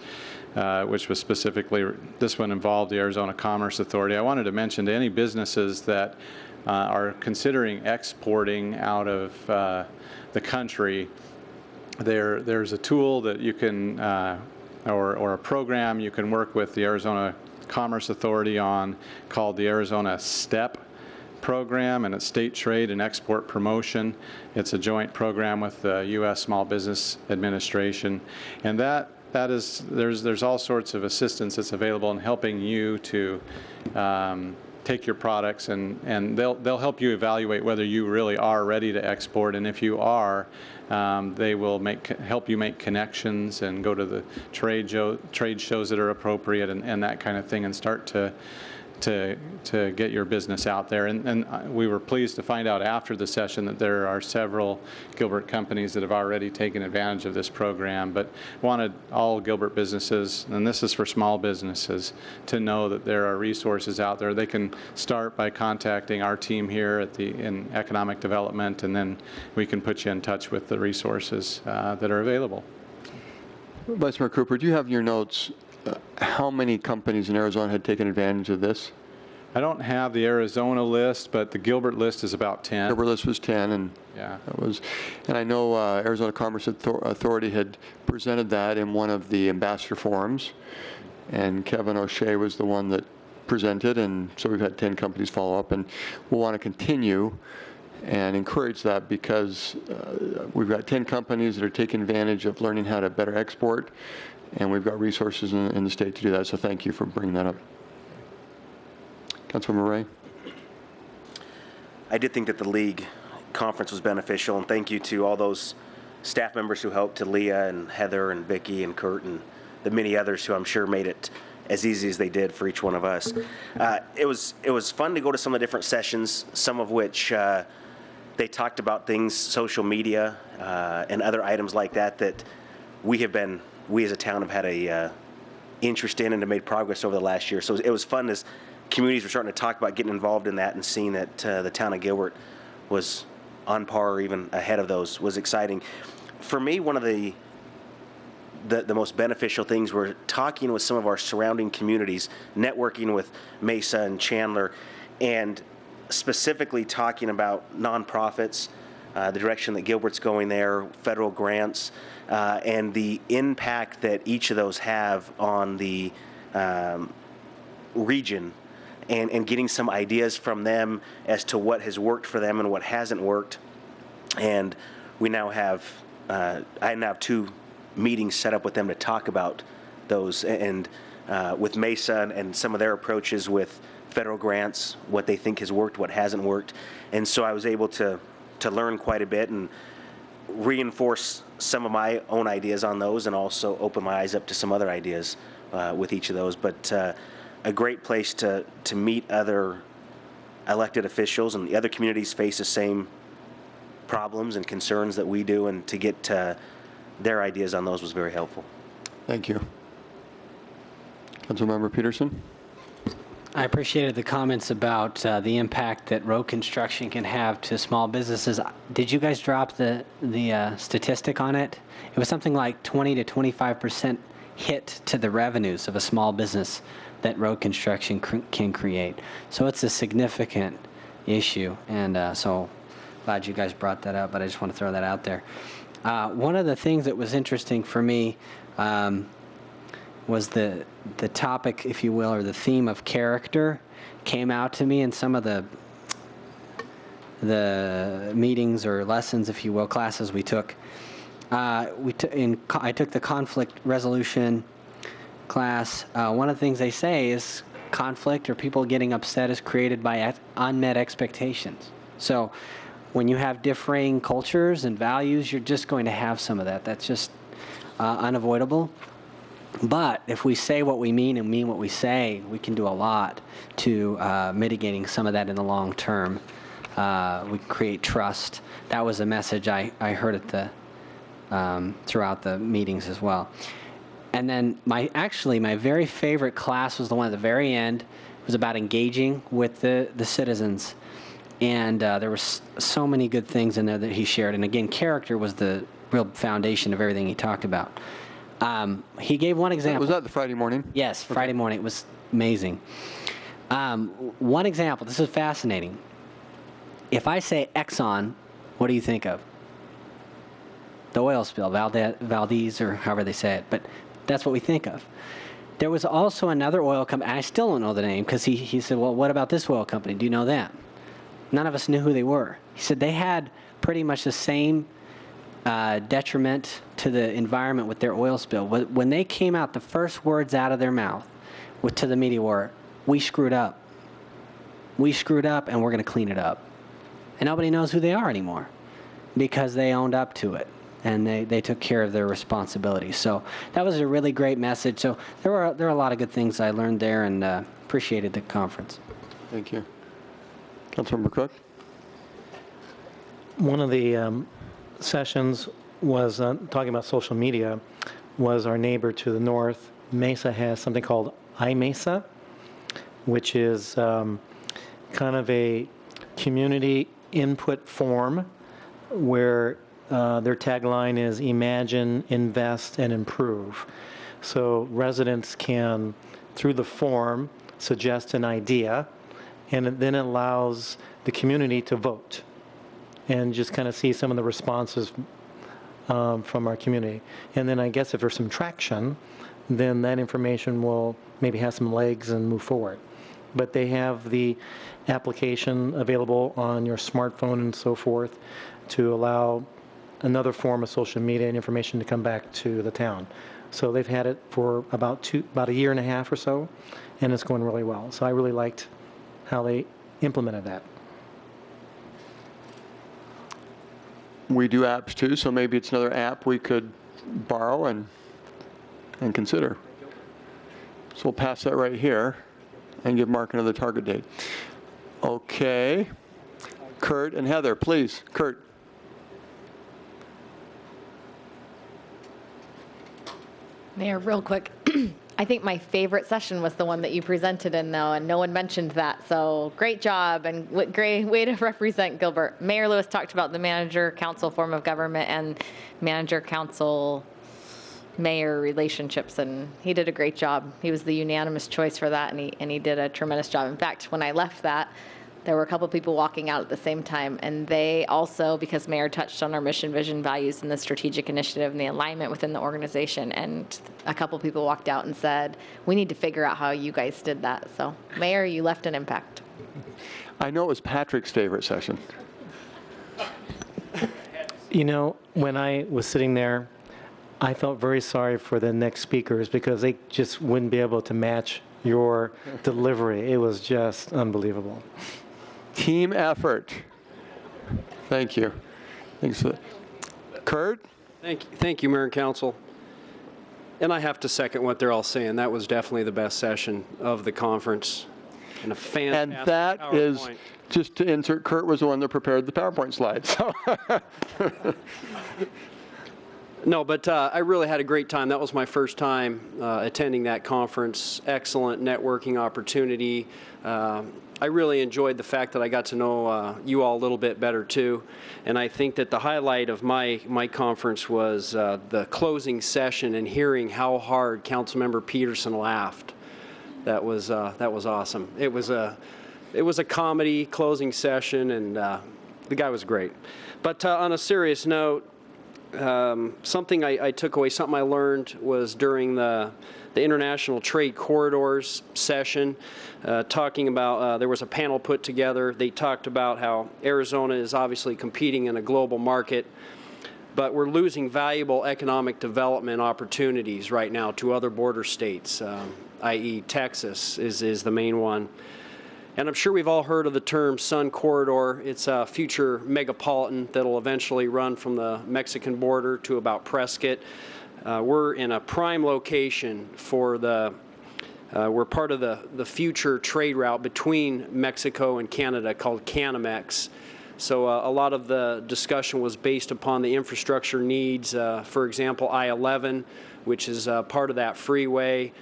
G: which was specifically, this one involved the Arizona Commerce Authority. I wanted to mention to any businesses that are considering exporting out of the country, there's a tool that you can, or a program you can work with the Arizona Commerce Authority on called the Arizona STEP program, and it's State Trade and Export Promotion. It's a joint program with the U.S. Small Business Administration, and there's all sorts of assistance that's available in helping you to take your products, and they'll help you evaluate whether you really are ready to export, and if you are, they will help you make connections and go to the trade shows that are appropriate and that kind of thing, and start to get your business out there. And we were pleased to find out after the session that there are several Gilbert companies that have already taken advantage of this program, but wanted all Gilbert businesses, and this is for small businesses, to know that there are resources out there. They can start by contacting our team here in Economic Development, and then we can put you in touch with the resources that are available.
A: Vice Mayor Cooper, do you have in your notes how many companies in Arizona had taken advantage of this?
G: I don't have the Arizona list, but the Gilbert list is about 10.
A: Gilbert list was 10, and
G: yeah,
A: and I know Arizona Commerce Authority had presented that in one of the ambassador forums, and Kevin O'Shea was the one that presented, and so we've had 10 companies follow up, and we'll want to continue and encourage that because we've got 10 companies that are taking advantage of learning how to better export, and we've got resources in the state to do that, so thank you for bringing that up. Councilmember Ray.
N: I did think that the league conference was beneficial, and thank you to all those staff members who helped, to Leah and Heather and Vicki and Kurt and the many others who I'm sure made it as easy as they did for each one of us. It was fun to go to some of the different sessions, some of which they talked about things, social media and other items like that we as a town have had a interest in and have made progress over the last year. So it was fun as communities were starting to talk about getting involved in that, and seeing that the town of Gilbert was on par or even ahead of those was exciting. For me, one of the most beneficial things were talking with some of our surrounding communities, networking with Mesa and Chandler, and specifically talking about nonprofits, the direction that Gilbert's going there, federal grants, and the impact that each of those have on the region, and getting some ideas from them as to what has worked for them and what hasn't worked. And we now have, I now have 2 meetings set up with them to talk about those, and with Mesa and some of their approaches with federal grants, what they think has worked, what hasn't worked. And so I was able to learn quite a bit and reinforce some of my own ideas on those, and also open my eyes up to some other ideas with each of those. But a great place to meet other elected officials, and the other communities face the same problems and concerns that we do, and to get their ideas on those was very helpful.
A: Thank you. Councilmember Peterson?
K: I appreciated the comments about the impact that road construction can have to small businesses. Did you guys drop the statistic on it? It was something like 20 to 25% hit to the revenues of a small business that road construction can create. So it's a significant issue, and so glad you guys brought that up, but I just want to throw that out there. One of the things that was interesting for me was the topic, if you will, or the theme of character came out to me in some of the meetings or lessons, if you will, classes we took. I took the conflict resolution class. One of the things they say is conflict or people getting upset is created by unmet expectations. So when you have differing cultures and values, you're just going to have some of that. That's just unavoidable. But if we say what we mean and mean what we say, we can do a lot to mitigating some of that in the long term. We create trust. That was a message I heard at the throughout the meetings as well. And then my very favorite class was the one at the very end. It was about engaging with the citizens. And there were so many good things in there that he shared. And again, character was the real foundation of everything he talked about. He gave one example.
A: Was that the Friday morning?
K: Yes, Friday morning. It was amazing. One example. This is fascinating. If I say Exxon, what do you think of? The oil spill, Valdez, or however they say it. But that's what we think of. There was also another oil company, and I still don't know the name, because he said, well, what about this oil company? Do you know them? None of us knew who they were. He said they had pretty much the same detriment to the environment with their oil spill. When they came out, the first words out of their mouth to the media were, we screwed up. We screwed up, and we're going to clean it up. And nobody knows who they are anymore because they owned up to it, and they took care of their responsibilities. So that was a really great message. So there were a lot of good things I learned there, and appreciated the conference.
A: Thank you. Councilmember Cook?
L: One of the sessions was talking about social media. Was our neighbor to the north, Mesa, has something called iMesa, which is kind of a community input form where their tagline is imagine, invest, and improve. So residents can, through the form, suggest an idea, and it then allows the community to vote and just kind of see some of the responses from our community. And then I guess if there's some traction, then that information will maybe have some legs and move forward. But they have the application available on your smartphone and so forth to allow another form of social media and information to come back to the town. So they've had it for about a year and a half or so, and it's going really well. So I really liked how they implemented that.
A: We do apps too, so maybe it's another app we could borrow and consider. So we'll pass that right here and give Mark another target date. Okay. Kurt and Heather, please. Kurt.
E: Mayor, real quick, I think my favorite session was the one that you presented in, though, and no one mentioned that. So great job and great way to represent Gilbert. Mayor Lewis talked about the manager-council form of government and manager-council-mayor relationships, and he did a great job. He was the unanimous choice for that, and he did a tremendous job. In fact, when I left that, there were a couple people walking out at the same time, and they also, because Mayor touched on our mission, vision, values, and the strategic initiative and the alignment within the organization, and a couple people walked out and said, we need to figure out how you guys did that. So, Mayor, you left an impact.
A: I know it was Patrick's favorite session.
L: You know, when I was sitting there, I felt very sorry for the next speakers because they just wouldn't be able to match your delivery. It was just unbelievable.
A: Team effort. Thank you. Thanks for that. Kurt?
H: Thank you, Mayor and Council. And I have to second what they're all saying. That was definitely the best session of the conference. And a fantastic
A: And that is,
H: PowerPoint.
A: just to insert, Kurt was the one that prepared the PowerPoint slides. So
H: No, but I really had a great time. That was my first time attending that conference. Excellent networking opportunity. I really enjoyed the fact that I got to know you all a little bit better too. And I think that the highlight of my conference was the closing session and hearing how hard Councilmember Peterson laughed. That was awesome. It was a comedy closing session, and the guy was great. But on a serious note, something I took away, something I learned was during the International Trade Corridors session, talking about, there was a panel put together. They talked about how Arizona is obviously competing in a global market, but we're losing valuable economic development opportunities right now to other border states, i.e. Texas is the main one. And I'm sure we've all heard of the term Sun Corridor. It's a future megapolitan that'll eventually run from the Mexican border to about Prescott. We're in a prime location for we're part of the future trade route between Mexico and Canada called Canamex. So a lot of the discussion was based upon the infrastructure needs, for example, I-11, which is part of that freeway.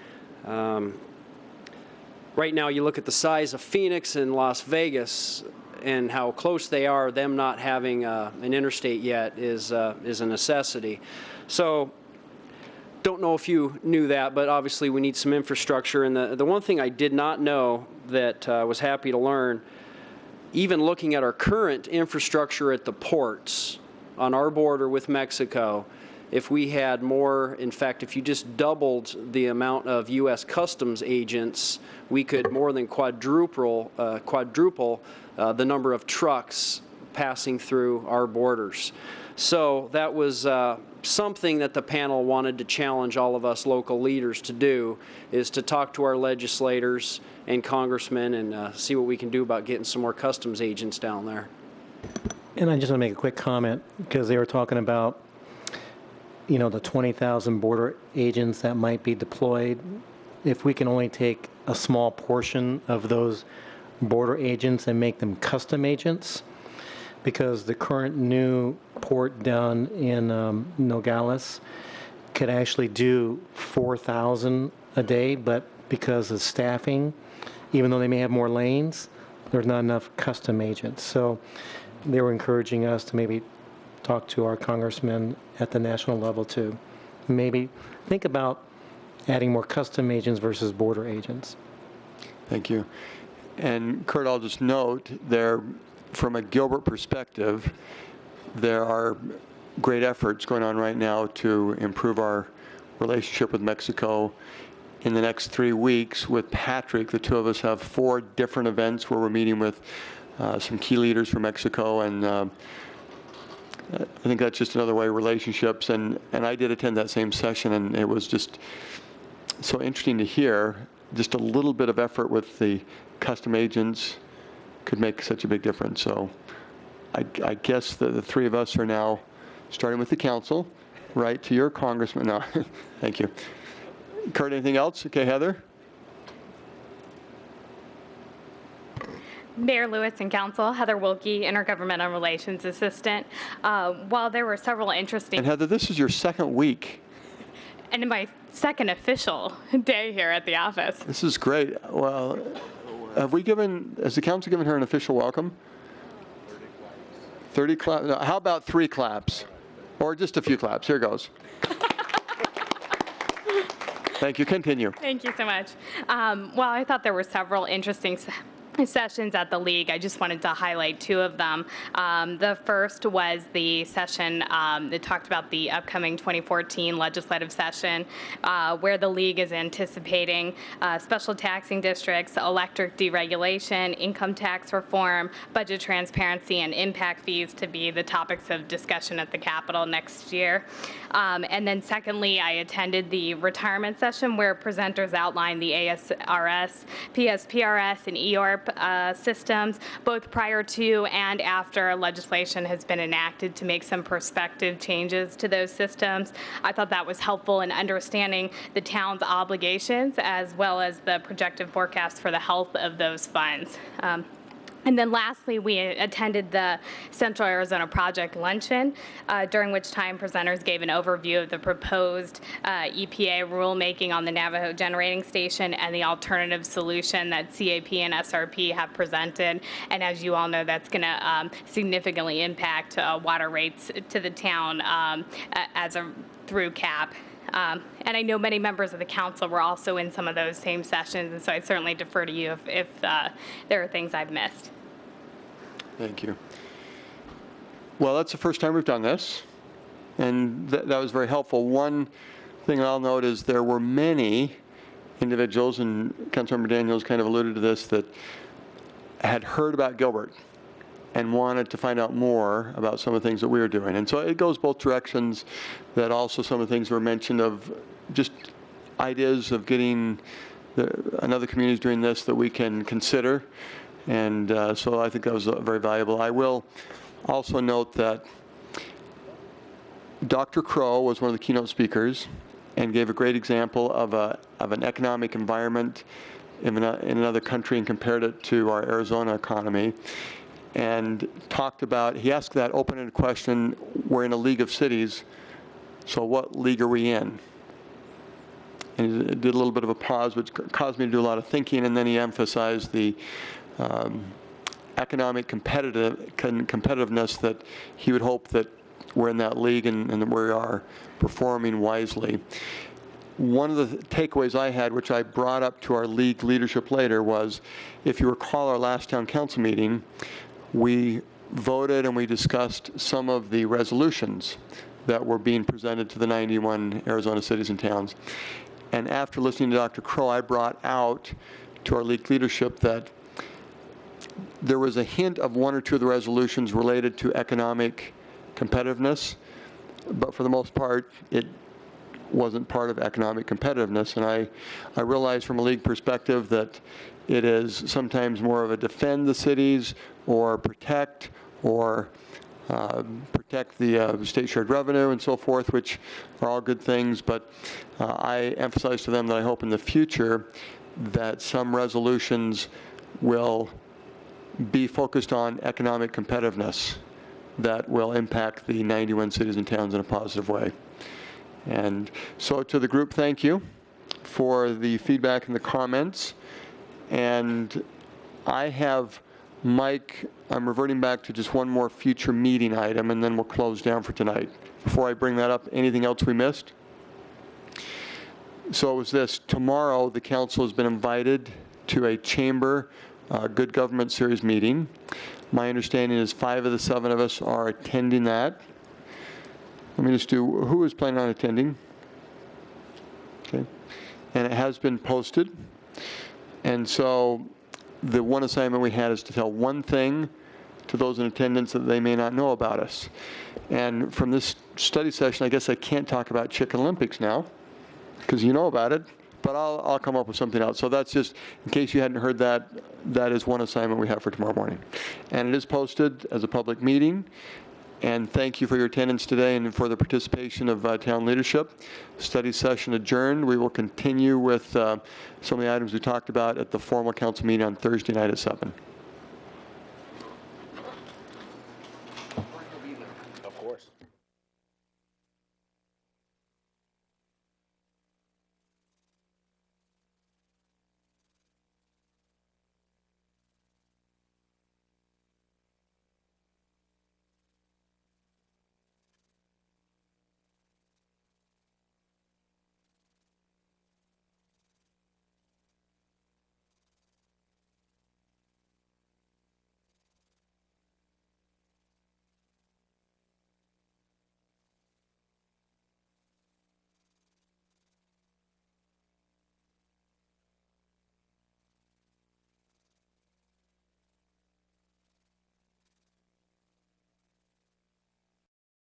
H: Right now, you look at the size of Phoenix and Las Vegas and how close they are, them not having an interstate yet is a necessity. So don't know if you knew that, but obviously we need some infrastructure. And the one thing I did not know that I was happy to learn, even looking at our current infrastructure at the ports on our border with Mexico, if we had more, in fact, if you just doubled the amount of U.S. Customs agents, we could more than quadruple the number of trucks passing through our borders. So that was something that the panel wanted to challenge all of us local leaders to do, is to talk to our legislators and congressmen and see what we can do about getting some more customs agents down there.
L: And I just want to make a quick comment, because they were talking about, you know, the 20,000 border agents that might be deployed. If we can only take a small portion of those border agents and make them custom agents, because the current new port down in Nogales could actually do 4,000 a day, but because of staffing, even though they may have more lanes, there's not enough custom agents. So they were encouraging us to maybe talk to our congressmen at the national level to maybe think about adding more custom agents versus border agents.
A: Thank you. And Kurt, I'll just note there, from a Gilbert perspective, there are great efforts going on right now to improve our relationship with Mexico. In the next 3 weeks with Patrick, the two of us have 4 different events where we're meeting with some key leaders from Mexico, and I think that's just another way relationships, and I did attend that same session, and it was just so interesting to hear just a little bit of effort with the custom agents could make such a big difference. So I guess the 3 of us are now, starting with the council, right to your congressman. No, thank you. Kurt, anything else? Okay, Heather?
P: Mayor Lewis and Council, Heather Wilkie, Intergovernmental Relations Assistant. While there were several interesting...
A: And Heather, this is your second week.
P: And my second official day here at the office.
A: This is great. Well, has the council given her an official welcome? 30 claps. No, how about 3 claps? Or just a few claps. Here goes. Thank you. Continue.
P: Thank you so much. Well, I thought there were several interesting sessions at the League. I just wanted to highlight 2 of them. The first was the session that talked about the upcoming 2014 legislative session, where the League is anticipating special taxing districts, electric deregulation, income tax reform, budget transparency, and impact fees to be the topics of discussion at the Capitol next year. And then secondly, I attended the retirement session where presenters outlined the ASRS, PSPRS, and EORP SARP systems, both prior to and after legislation has been enacted to make some prospective changes to those systems. I thought that was helpful in understanding the town's obligations as well as the projected forecast for the health of those funds. And then lastly, we attended the Central Arizona Project Luncheon, during which time presenters gave an overview of the proposed EPA rulemaking on the Navajo Generating Station and the alternative solution that CAP and SRP have presented. And as you all know, that's going to significantly impact water rates to the town through CAP. And I know many members of the council were also in some of those same sessions, and so I'd certainly defer to you if there are things I've missed.
A: Thank you. Well, that's the first time we've done this, and that was very helpful. One thing I'll note is there were many individuals, and Councilmember Daniels kind of alluded to this, that had heard about Gilbert and wanted to find out more about some of the things that we were doing. And so it goes both directions, that also some of the things were mentioned of just ideas of getting another communities doing this that we can consider. And so I think that was very valuable. I will also note that Dr. Crow was one of the keynote speakers and gave a great example of an economic environment in another country and compared it to our Arizona economy. And talked about, he asked that open-ended question, we're in a league of cities, so what league are we in? And he did a little bit of a pause, which caused me to do a lot of thinking, and then he emphasized the economic competitiveness, that he would hope that we're in that league and that we are performing wisely. One of the takeaways I had, which I brought up to our league leadership later, was, if you recall our last town council meeting, we voted and we discussed some of the resolutions that were being presented to the 91 Arizona cities and towns. And after listening to Dr. Crow, I brought out to our league leadership that there was a hint of one or two of the resolutions related to economic competitiveness, but for the most part, it wasn't part of economic competitiveness. And I realize from a league perspective that it is sometimes more of a defend the cities or protect the state shared revenue and so forth, which are all good things. But I emphasize to them that I hope in the future that some resolutions will be focused on economic competitiveness that will impact the 91 cities and towns in a positive way. And so to the group, thank you for the feedback and the comments. And I have, Mike, I'm reverting back to just one more future meeting item, and then we'll close down for tonight. Before I bring that up, anything else we missed? So it was this. Tomorrow, the council has been invited to a chamber Good Government Series meeting. My understanding is 5 of the 7 of us are attending that. Let me just do, who is planning on attending? Okay. And it has been posted. And so the one assignment we had is to tell one thing to those in attendance that they may not know about us. And from this study session, I guess I can't talk about Chicken Olympics now, because you know about it, but I'll come up with something else. So that's just, in case you hadn't heard that, that is one assignment we have for tomorrow morning. And it is posted as a public meeting. And thank you for your attendance today and for the participation of town leadership. Study session adjourned. We will continue with some of the items we talked about at the formal council meeting on Thursday night at 7.